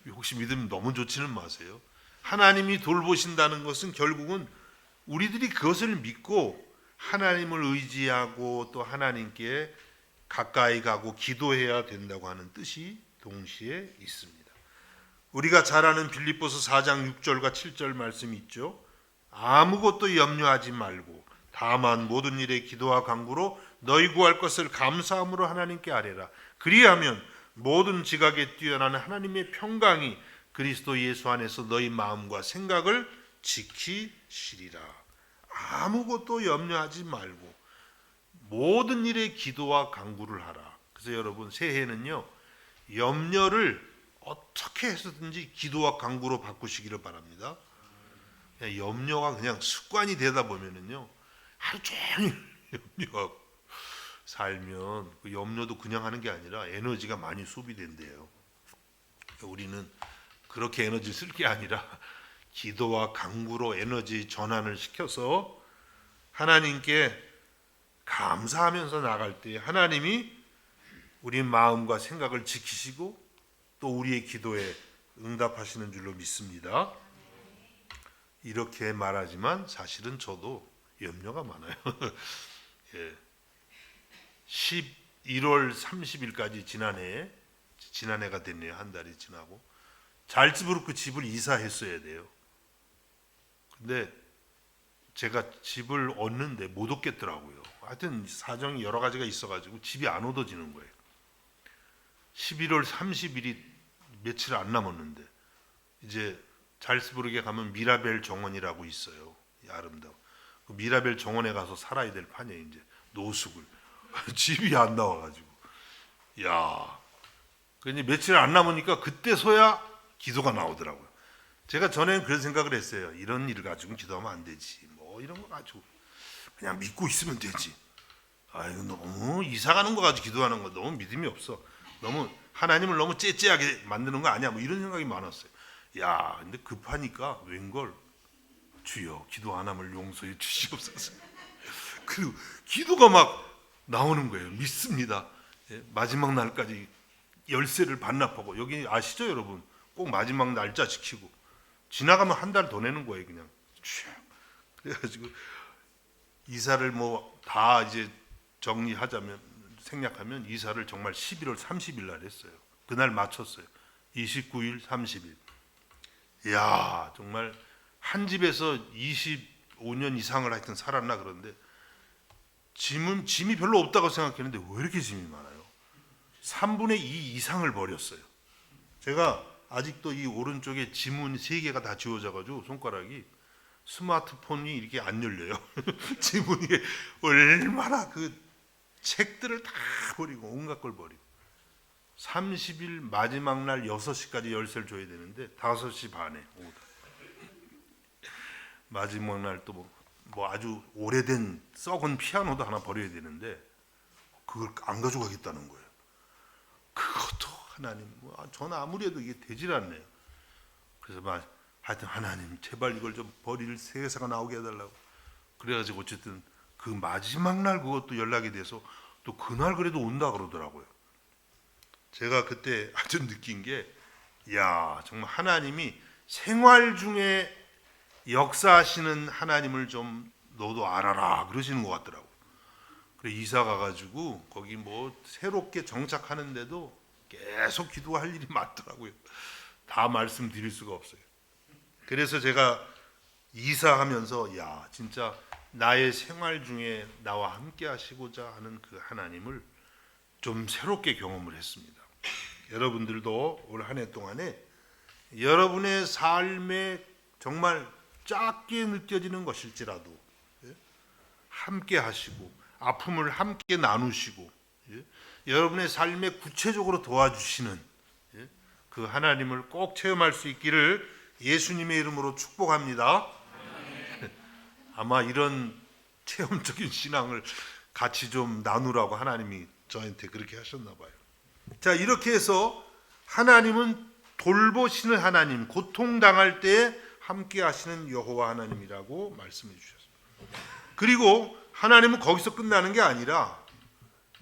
혹시 믿음이 너무 좋지는 마세요. 하나님이 돌보신다는 것은 결국은 우리들이 그것을 믿고 하나님을 의지하고 또 하나님께 가까이 가고 기도해야 된다고 하는 뜻이 동시에 있습니다. 우리가 잘 아는 빌립보서 4장 6절과 7절 말씀이 있죠. 아무것도 염려하지 말고 다만 모든 일에 기도와 간구로 너희 구할 것을 감사함으로 하나님께 아뢰라. 그리하면 모든 지각에 뛰어난 하나님의 평강이 그리스도 예수 안에서 너희 마음과 생각을 지키시리라. 아무것도 염려하지 말고 모든 일에 기도와 간구를 하라. 그래서 여러분, 새해는요, 염려를 어떻게 해서든지 기도와 간구로 바꾸시기를 바랍니다. 염려가 그냥 습관이 되다 보면은요, 하루 종일 염려하고 살면 그 염려도 그냥 하는 게 아니라 에너지가 많이 소비된대요. 우리는 그렇게 에너지 쓸 게 아니라 기도와 간구로 에너지 전환을 시켜서 하나님께 감사하면서 나갈 때 하나님이 우리 마음과 생각을 지키시고 또 우리의 기도에 응답하시는 줄로 믿습니다. 이렇게 말하지만 사실은 저도 염려가 많아요. 예. 11월 30일까지 지난해가 됐네요. 한 달이 지나고 잘츠부르크 집을 이사했어야 돼요. 근데 제가 집을 얻는데 못 얻겠더라고요. 하여튼 사정이 여러 가지가 있어가지고 집이 안 얻어지는 거예요. 11월 30일이 며칠 안 남았는데 이제 잘츠부르크에 가면 미라벨 정원이라고 있어요. 아름다워. 그 미라벨 정원에 가서 살아야 될 판이에요. 이제 노숙을. 집이 안 나와가지고. 야, 그냥 며칠 안 남으니까 그때서야 기도가 나오더라고요. 제가 전에는 그런 생각을 했어요. 이런 일을 가지고 기도하면 안 되지. 뭐 이런 거 가지고 그냥 믿고 있으면 되지. 아이고, 너무 이사 가는 거 가지고 기도하는 거 너무 믿음이 없어. 너무 하나님을 너무 째째하게 만드는 거 아니야. 뭐 이런 생각이 많았어요. 야, 근데 급하니까 웬걸, 주여 기도 안 하면 용서해 주시옵소서. 그리고 기도가 막 나오는 거예요. 믿습니다. 예, 마지막 날까지 열쇠를 반납하고, 여기 아시죠 여러분? 꼭 마지막 날짜 지키고 지나가면 한 달 더 내는 거예요. 그냥 그래가지고 이사를 뭐 다 이제 정리하자면 생략하면 이사를 정말 11월 30일 날 했어요. 그날 마쳤어요. 29일, 30일. 이야, 정말 한 집에서 25년 이상을 하여튼 살았나 그런데 짐이 별로 없다고 생각했는데 왜 이렇게 짐이 많아요? 3분의 2 이상을 버렸어요. 제가 아직도 이 오른쪽에 지문 3개가 다 지워져가지고 손가락이 스마트폰이 이렇게 안 열려요. 지문이 얼마나 그 책들을 다 버리고 온갖 걸 버리고 30일 마지막 날 6시까지 열쇠를 줘야 되는데 5시 반에 오다. 마지막 날 또 뭐 아주 오래된 썩은 피아노도 하나 버려야 되는데 그걸 안 가져가겠다는 거예요. 그것도 하나님, 저는 아무리 해도 이게 되질 않네요. 그래서 하여튼 하나님 제발 이걸 좀 버릴 세계사가 나오게 해달라고. 그래가지고 어쨌든 그 마지막 날 그것도 연락이 돼서 또 그날 그래도 온다 그러더라고요. 제가 그때 아주 느낀 게, 야, 정말 하나님이 생활 중에 역사하시는 하나님을 좀 너도 알아라 그러시는 것 같더라고요. 그래 이사 가가지고 거기 뭐 새롭게 정착하는데도 계속 기도할 일이 많더라고요. 다 말씀드릴 수가 없어요. 그래서 제가 이사하면서 야, 진짜 나의 생활 중에 나와 함께 하시고자 하는 그 하나님을 좀 새롭게 경험을 했습니다. 여러분들도 올 한 해 동안에 여러분의 삶에 정말 작게 느껴지는 것일지라도 함께 하시고 아픔을 함께 나누시고 여러분의 삶에 구체적으로 도와주시는 그 하나님을 꼭 체험할 수 있기를 예수님의 이름으로 축복합니다. 아마 이런 체험적인 신앙을 같이 좀 나누라고 하나님이 저한테 그렇게 하셨나 봐요. 자, 이렇게 해서 하나님은 돌보시는 하나님, 고통당할 때 함께 하시는 여호와 하나님이라고 말씀해 주셨습니다. 그리고 하나님은 거기서 끝나는 게 아니라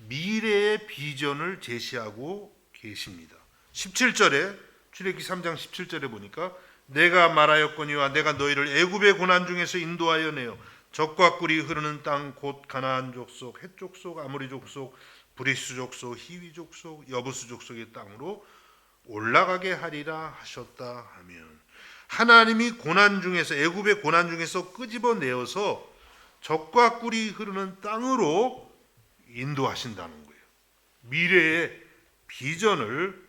미래의 비전을 제시하고 계십니다. 17절에 출애굽기 3장 17절에 보니까 내가 말하였거니와 내가 너희를 애굽의 고난 중에서 인도하여 내어 젖과 꿀이 흐르는 땅 곧 가나안 족속, 헷 족속, 아모리 족속, 브리스 족속, 히위 족속, 여부스 족속의 땅으로 올라가게 하리라 하셨다 하면 하나님이 고난 중에서 애굽의 고난 중에서 끄집어내어서 젖과 꿀이 흐르는 땅으로 인도하신다는 거예요. 미래의 비전을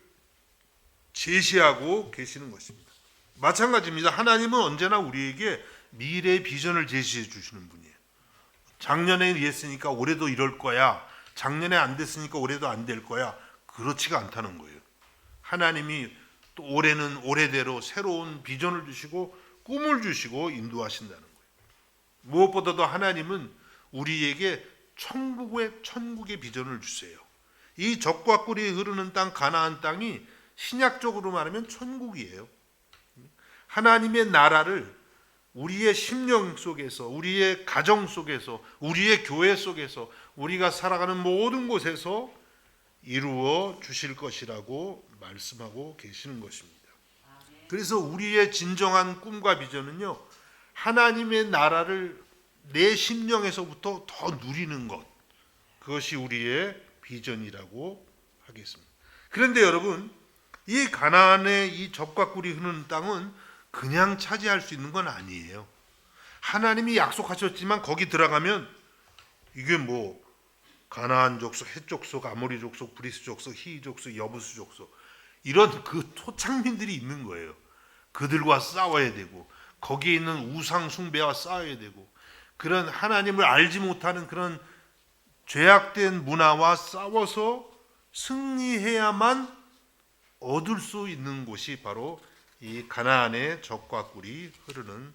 제시하고 계시는 것입니다. 마찬가지입니다. 하나님은 언제나 우리에게 미래의 비전을 제시해 주시는 분이에요. 작년에 이랬으니까 올해도 이럴 거야. 작년에 안 됐으니까 올해도 안 될 거야. 그렇지가 않다는 거예요. 하나님이 또 올해는 올해대로 새로운 비전을 주시고 꿈을 주시고 인도하신다는 거예요. 무엇보다도 하나님은 우리에게 천국의 비전을 주세요. 이 젖과 꿀이 흐르는 땅 가나안 땅이 신약적으로 말하면 천국이에요. 하나님의 나라를 우리의 심령 속에서, 우리의 가정 속에서, 우리의 교회 속에서, 우리가 살아가는 모든 곳에서 이루어 주실 것이라고 말씀하고 계시는 것입니다. 그래서 우리의 진정한 꿈과 비전은요, 하나님의 나라를 내 심령에서부터 더 누리는 것, 그것이 우리의 비전이라고 하겠습니다. 그런데 여러분, 이 가나안의 이 젖과 꿀이 흐르는 땅은 그냥 차지할 수 있는 건 아니에요. 하나님이 약속하셨지만 거기 들어가면 이게 뭐 가나안 족속, 헷 족속, 아모리 족속, 브리스 족속, 히위 족속, 여부스 족속 이런 그 토착민들이 있는 거예요. 그들과 싸워야 되고 거기에 있는 우상 숭배와 싸워야 되고 그런 하나님을 알지 못하는 그런 죄악된 문화와 싸워서 승리해야만 얻을 수 있는 곳이 바로 이 가나안의 젖과 꿀이 흐르는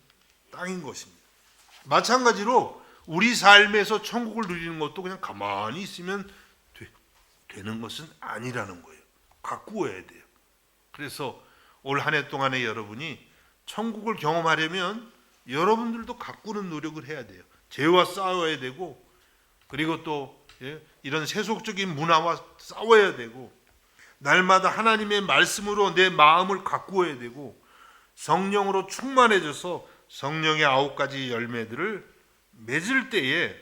땅인 것입니다. 마찬가지로 우리 삶에서 천국을 누리는 것도 그냥 가만히 있으면 되는 것은 아니라는 거예요. 가꾸어야 돼요. 그래서 올 한 해 동안에 여러분이 천국을 경험하려면 여러분들도 가꾸는 노력을 해야 돼요. 죄와 싸워야 되고 그리고 또 이런 세속적인 문화와 싸워야 되고 날마다 하나님의 말씀으로 내 마음을 가꾸어야 되고 성령으로 충만해져서 성령의 9가지 열매들을 맺을 때에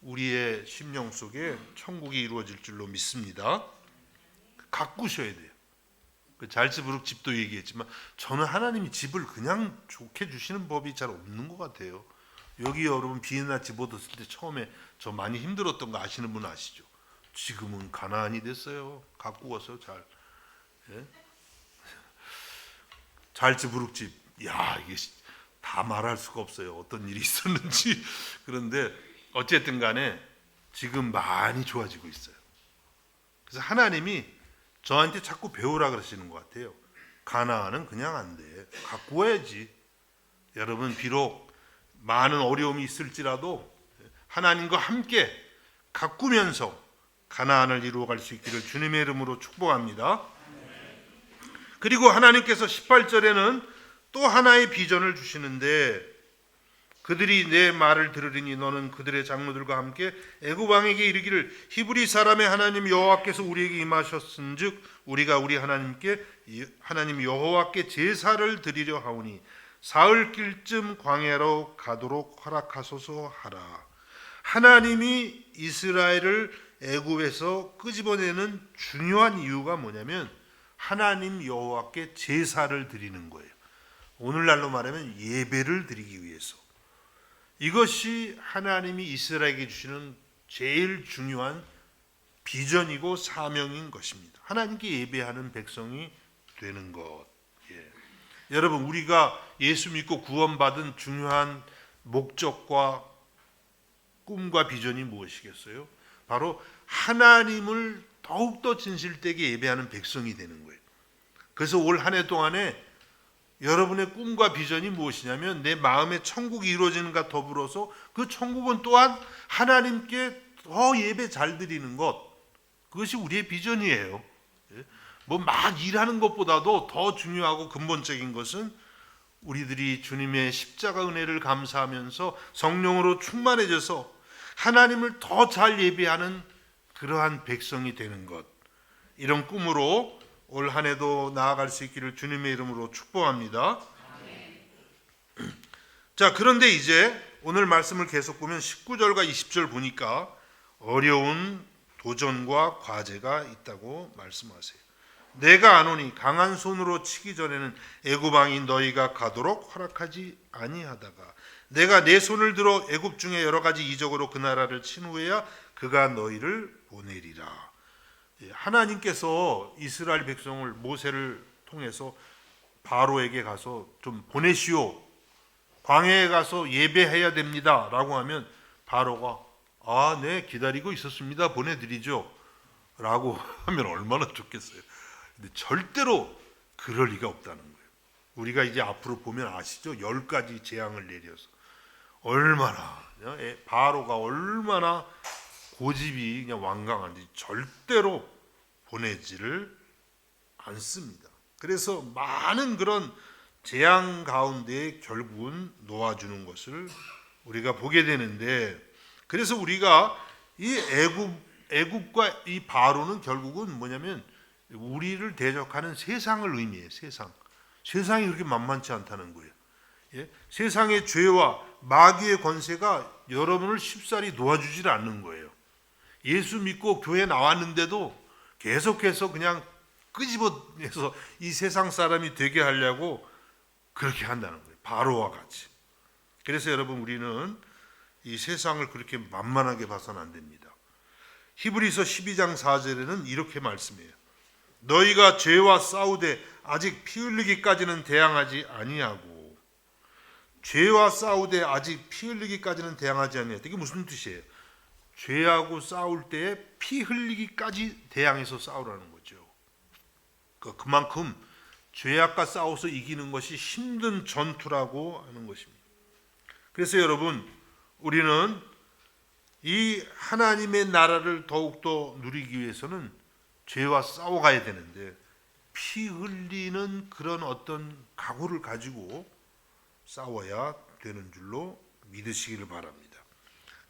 우리의 심령 속에 천국이 이루어질 줄로 믿습니다. 가꾸셔야 돼요. 그 잘츠부룩 집도 얘기했지만 저는 하나님이 집을 그냥 좋게 주시는 법이 잘 없는 것 같아요. 여기 여러분 비엔나 집 얻었을 때 처음에 저 많이 힘들었던 거 아시는 분 아시죠? 지금은 가나안이 됐어요. 가꾸어서 잘. 예? 잘츠부룩 집, 야 이게 다 말할 수가 없어요. 어떤 일이 있었는지. 그런데 어쨌든 간에 지금 많이 좋아지고 있어요. 그래서 하나님이 저한테 자꾸 배우라 그러시는 것 같아요. 가나안은 그냥 안 돼. 가꾸어야지. 여러분 비록 많은 어려움이 있을지라도 하나님과 함께 가꾸면서 가나안을 이루어갈 수 있기를 주님의 이름으로 축복합니다. 그리고 하나님께서 18절에는 또 하나의 비전을 주시는데 그들이 내 말을 들으리니 너는 그들의 장로들과 함께 애굽 왕에게 이르기를 히브리 사람의 하나님 여호와께서 우리에게 임하셨은즉 우리가 우리 하나님 여호와께 제사를 드리려 하오니 사흘길쯤 광야로 가도록 허락하소서 하라. 하나님이 이스라엘을 애굽에서 끄집어내는 중요한 이유가 뭐냐면 하나님 여호와께 제사를 드리는 거예요. 오늘날로 말하면 예배를 드리기 위해서. 이것이 하나님이 이스라엘에게 주시는 제일 중요한 비전이고 사명인 것입니다. 하나님께 예배하는 백성이 되는 것. 예. 여러분 우리가 예수 믿고 구원받은 중요한 목적과 꿈과 비전이 무엇이겠어요? 바로 하나님을 더욱더 진실되게 예배하는 백성이 되는 거예요. 그래서 올 한 해 동안에 여러분의 꿈과 비전이 무엇이냐면 내 마음의 천국이 이루어지는가 더불어서 그 천국은 또한 하나님께 더 예배 잘 드리는 것, 그것이 우리의 비전이에요. 뭐 막 일하는 것보다도 더 중요하고 근본적인 것은 우리들이 주님의 십자가 은혜를 감사하면서 성령으로 충만해져서 하나님을 더 잘 예배하는 그러한 백성이 되는 것, 이런 꿈으로 올 한 해도 나아갈 수 있기를 주님의 이름으로 축복합니다. 자, 그런데 이제 오늘 말씀을 계속 보면 19절과 20절 보니까 어려운 도전과 과제가 있다고 말씀하세요. 내가 아노니 강한 손으로 치기 전에는 애굽 왕이 너희가 가도록 허락하지 아니하다가 내가 내 손을 들어 애굽 중에 여러 가지 이적으로 그 나라를 친 후에야 그가 너희를 보내리라. 하나님께서 이스라엘 백성을 모세를 통해서 바로에게 가서 좀 보내시오, 광야에 가서 예배해야 됩니다 라고 하면 바로가 네 기다리고 있었습니다, 보내드리죠 라고 하면 얼마나 좋겠어요. 근데 절대로 그럴 리가 없다는 거예요. 우리가 이제 앞으로 보면 아시죠? 10가지 재앙을 내려서 얼마나 바로가 얼마나 고집이 그냥 완강한지 절대로 보내지를 않습니다. 그래서 많은 그런 재앙 가운데 결국은 놓아주는 것을 우리가 보게 되는데, 그래서 우리가 이 애굽과 이 바로는 결국은 뭐냐면 우리를 대적하는 세상을 의미해요. 세상이 그렇게 만만치 않다는 거예요. 예? 세상의 죄와 마귀의 권세가 여러분을 쉽사리 놓아주질 않는 거예요. 예수 믿고 교회 나왔는데도 계속해서 그냥 끄집어내서 이 세상 사람이 되게 하려고 그렇게 한다는 거예요. 바로와 같이. 그래서 여러분 우리는 이 세상을 그렇게 만만하게 봐서는 안 됩니다. 히브리서 12장 4절에는 이렇게 말씀해요. 너희가 죄와 싸우되 아직 피 흘리기까지는 대항하지 아니하고. 죄와 싸우되 아직 피 흘리기까지는 대항하지 아니하고. 이게 무슨 뜻이에요? 죄하고 싸울 때 피 흘리기까지 대항해서 싸우라는 거죠. 그만큼 죄악과 싸워서 이기는 것이 힘든 전투라고 하는 것입니다. 그래서 여러분 우리는 이 하나님의 나라를 더욱더 누리기 위해서는 죄와 싸워가야 되는데 피 흘리는 그런 어떤 각오를 가지고 싸워야 되는 줄로 믿으시기를 바랍니다.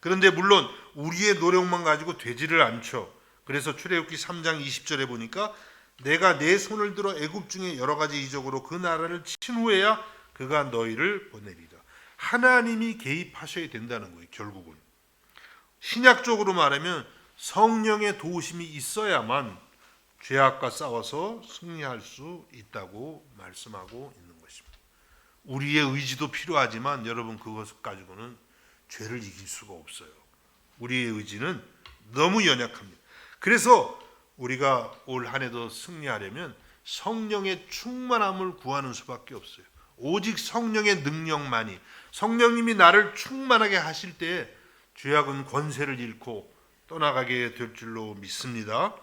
그런데 물론 우리의 노력만 가지고 되지를 않죠. 그래서 출애굽기 3장 20절에 보니까 내가 내 손을 들어 애굽 중에 여러 가지 이적으로 그 나라를 친 후에야 그가 너희를 보내리라. 하나님이 개입하셔야 된다는 거예요. 결국은 신약적으로 말하면 성령의 도우심이 있어야만 죄악과 싸워서 승리할 수 있다고 말씀하고 있는 것입니다. 우리의 의지도 필요하지만 여러분 그것 가지고는 죄를 이길 수가 없어요. 우리의 의지는 너무 연약합니다. 그래서 우리가 올 한 해도 승리하려면 성령의 충만함을 구하는 수밖에 없어요. 오직 성령의 능력만이, 성령님이 나를 충만하게 하실 때 죄악은 권세를 잃고 떠나가게 될 줄로 믿습니다.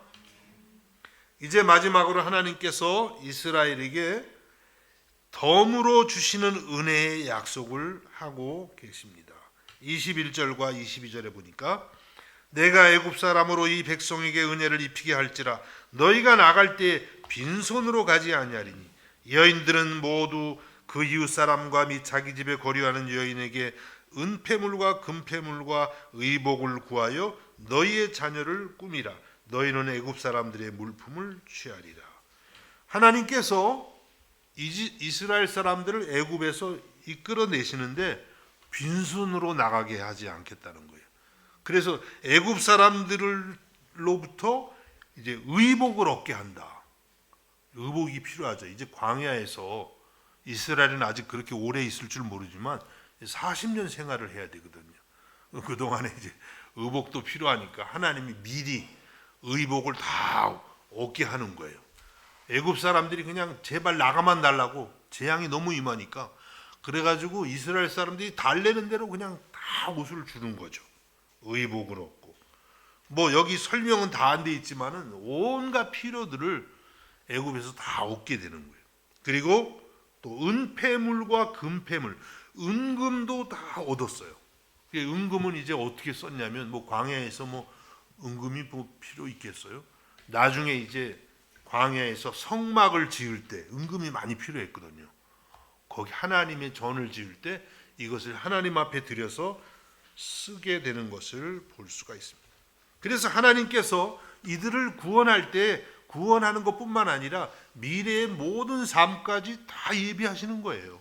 이제 마지막으로 하나님께서 이스라엘에게 덤으로 주시는 은혜의 약속을 하고 계십니다. 21절과 22절에 보니까 내가 애굽 사람으로 이 백성에게 은혜를 입히게 할지라 너희가 나갈 때 빈손으로 가지 아니하리니 여인들은 모두 그 이웃 사람과 및 자기 집에 거류하는 여인에게 은폐물과 금폐물과 의복을 구하여 너희의 자녀를 꾸미라. 너희는 애굽 사람들의 물품을 취하리라. 하나님께서 이스라엘 사람들을 애굽에서 이끌어내시는데 빈손으로 나가게 하지 않겠다는 거예요. 그래서 애굽 사람들로부터 이제 의복을 얻게 한다. 의복이 필요하죠. 이제 광야에서 이스라엘은 아직 그렇게 오래 있을 줄 모르지만 40년 생활을 해야 되거든요. 그동안에 이제 의복도 필요하니까 하나님이 미리 의복을 다 얻게 하는 거예요. 애굽 사람들이 그냥 제발 나가만 달라고 재앙이 너무 임하니까 그래가지고 이스라엘 사람들이 달래는 대로 그냥 다 옷을 주는 거죠. 의복을 얻고 뭐 여기 설명은 다 안 돼 있지만은 온갖 필요들을 애굽에서 다 얻게 되는 거예요. 그리고 또 은폐물과 금폐물, 은금도 다 얻었어요. 은금은 이제 어떻게 썼냐면 뭐 광야에서 뭐 은금이 뭐 필요 있겠어요? 나중에 이제 광야에서 성막을 지을 때 은금이 많이 필요했거든요. 거기 하나님의 전을 지을 때 이것을 하나님 앞에 들여서 쓰게 되는 것을 볼 수가 있습니다. 그래서 하나님께서 이들을 구원할 때 구원하는 것뿐만 아니라 미래의 모든 삶까지 다 예비하시는 거예요.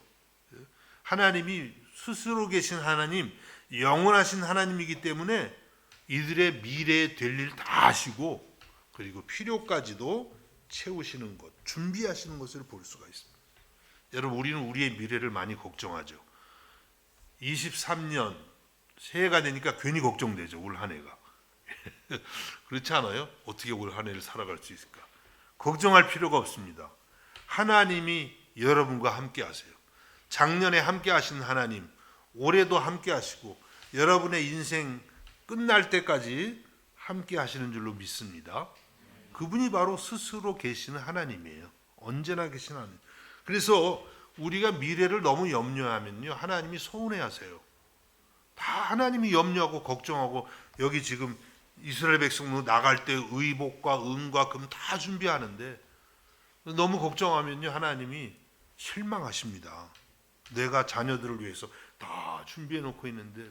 하나님이 스스로 계신 하나님, 영원하신 하나님이기 때문에 이들의 미래에 될 일 다 아시고 그리고 필요까지도 채우시는 것, 준비하시는 것을 볼 수가 있습니다. 여러분 우리는 우리의 미래를 많이 걱정하죠. 23년 새해가 되니까 괜히 걱정되죠. 올 한 해가. 그렇지 않아요? 어떻게 올 한 해를 살아갈 수 있을까? 걱정할 필요가 없습니다. 하나님이 여러분과 함께 하세요. 작년에 함께 하신 하나님, 올해도 함께 하시고 여러분의 인생 끝날 때까지 함께 하시는 줄로 믿습니다. 그분이 바로 스스로 계시는 하나님이에요. 언제나 계신 하나님. 그래서 우리가 미래를 너무 염려하면요, 하나님이 서운해하세요. 다 하나님이 염려하고 걱정하고 여기 지금 이스라엘 백성도 나갈 때 의복과 은과 금 다 준비하는데 너무 걱정하면요 하나님이 실망하십니다. 내가 자녀들을 위해서 다 준비해 놓고 있는데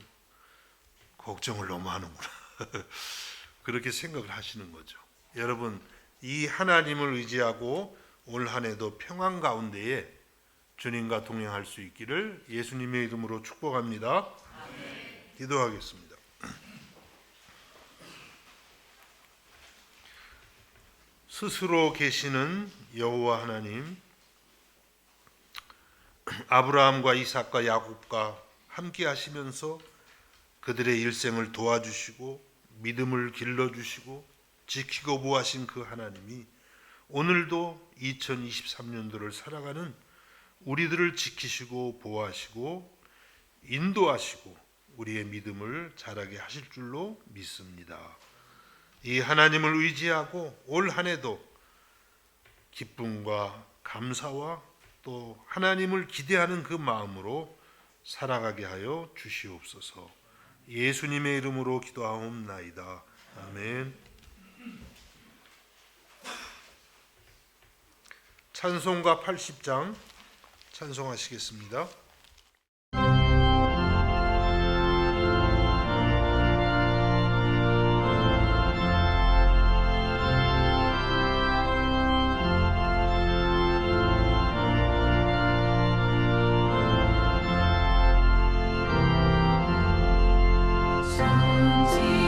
걱정을 너무 하는구나. 그렇게 생각을 하시는 거죠. 여러분 이 하나님을 의지하고 올 한 해도 평안 가운데에 주님과 동행할 수 있기를 예수님의 이름으로 축복합니다. 기도하겠습니다. 스스로 계시는 여호와 하나님, 아브라함과 이삭과 야곱과 함께 하시면서 그들의 일생을 도와주시고 믿음을 길러주시고 지키고 보호하신 그 하나님이 오늘도 2023년도를 살아가는 우리들을 지키시고 보호하시고 인도하시고 우리의 믿음을 자라게 하실 줄로 믿습니다. 이 하나님을 의지하고 올 한 해도 기쁨과 감사와 또 하나님을 기대하는 그 마음으로 살아가게 하여 주시옵소서. 예수님의 이름으로 기도하옵나이다. 아멘. 찬송가 80장 찬송하시겠습니다. 천지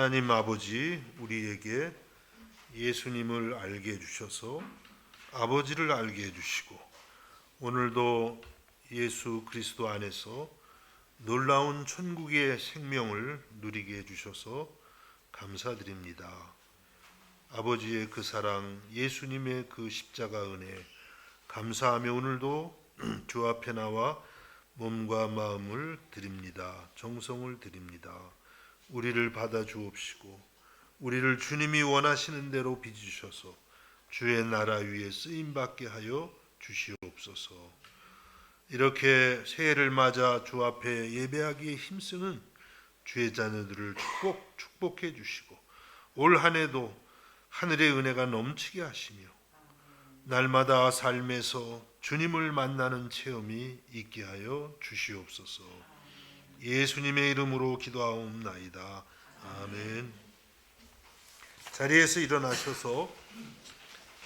하나님 아버지, 우리에게 예수님을 알게 해주셔서 아버지를 알게 해주시고 오늘도 예수 그리스도 안에서 놀라운 천국의 생명을 누리게 해주셔서 감사드립니다. 아버지의 그 사랑, 예수님의 그 십자가 은혜 감사하며 오늘도 주 앞에 나와 몸과 마음을 드립니다. 정성을 드립니다. 우리를 받아 주옵시고 우리를 주님이 원하시는 대로 빚으셔서 주의 나라 위에 쓰임받게 하여 주시옵소서. 이렇게 새해를 맞아 주 앞에 예배하기에 힘쓰는 주의 자녀들을 축복해 주시고 올 한 해도 하늘의 은혜가 넘치게 하시며 날마다 삶에서 주님을 만나는 체험이 있게 하여 주시옵소서. 예수님의 이름으로 기도하옵나이다. 아멘. 자리에서 일어나셔서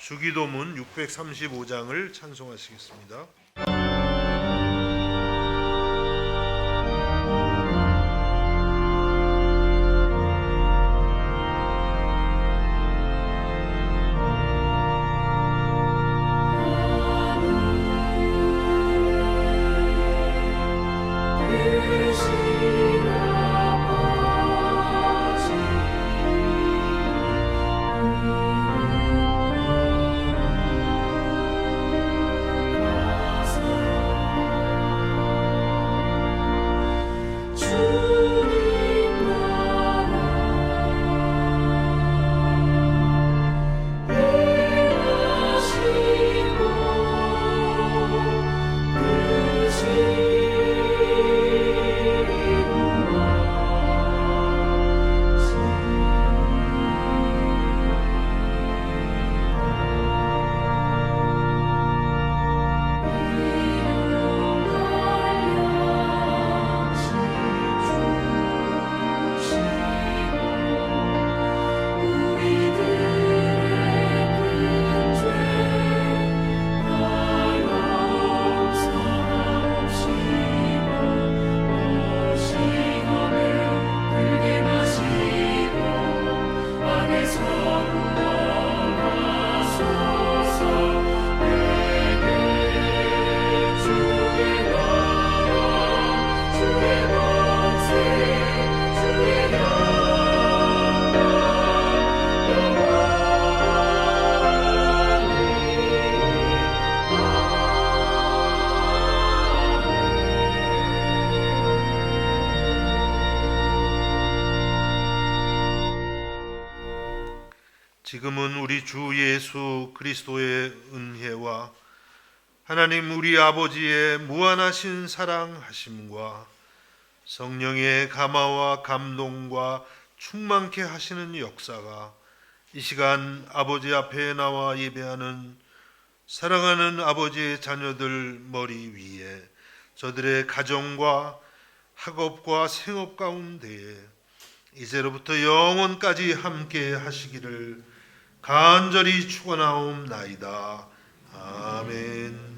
주기도문 635장을 찬송하시겠습니다. 지금은 우리 주 예수 그리스도의 은혜와 하나님 우리 아버지의 무한하신 사랑하심과 성령의 감화와 감동과 충만케 하시는 역사가 이 시간 아버지 앞에 나와 예배하는 사랑하는 아버지의 자녀들 머리 위에 저들의 가정과 학업과 생업 가운데에 이제로부터 영원까지 함께 하시기를 간절히 축원하옵나이다. 아멘.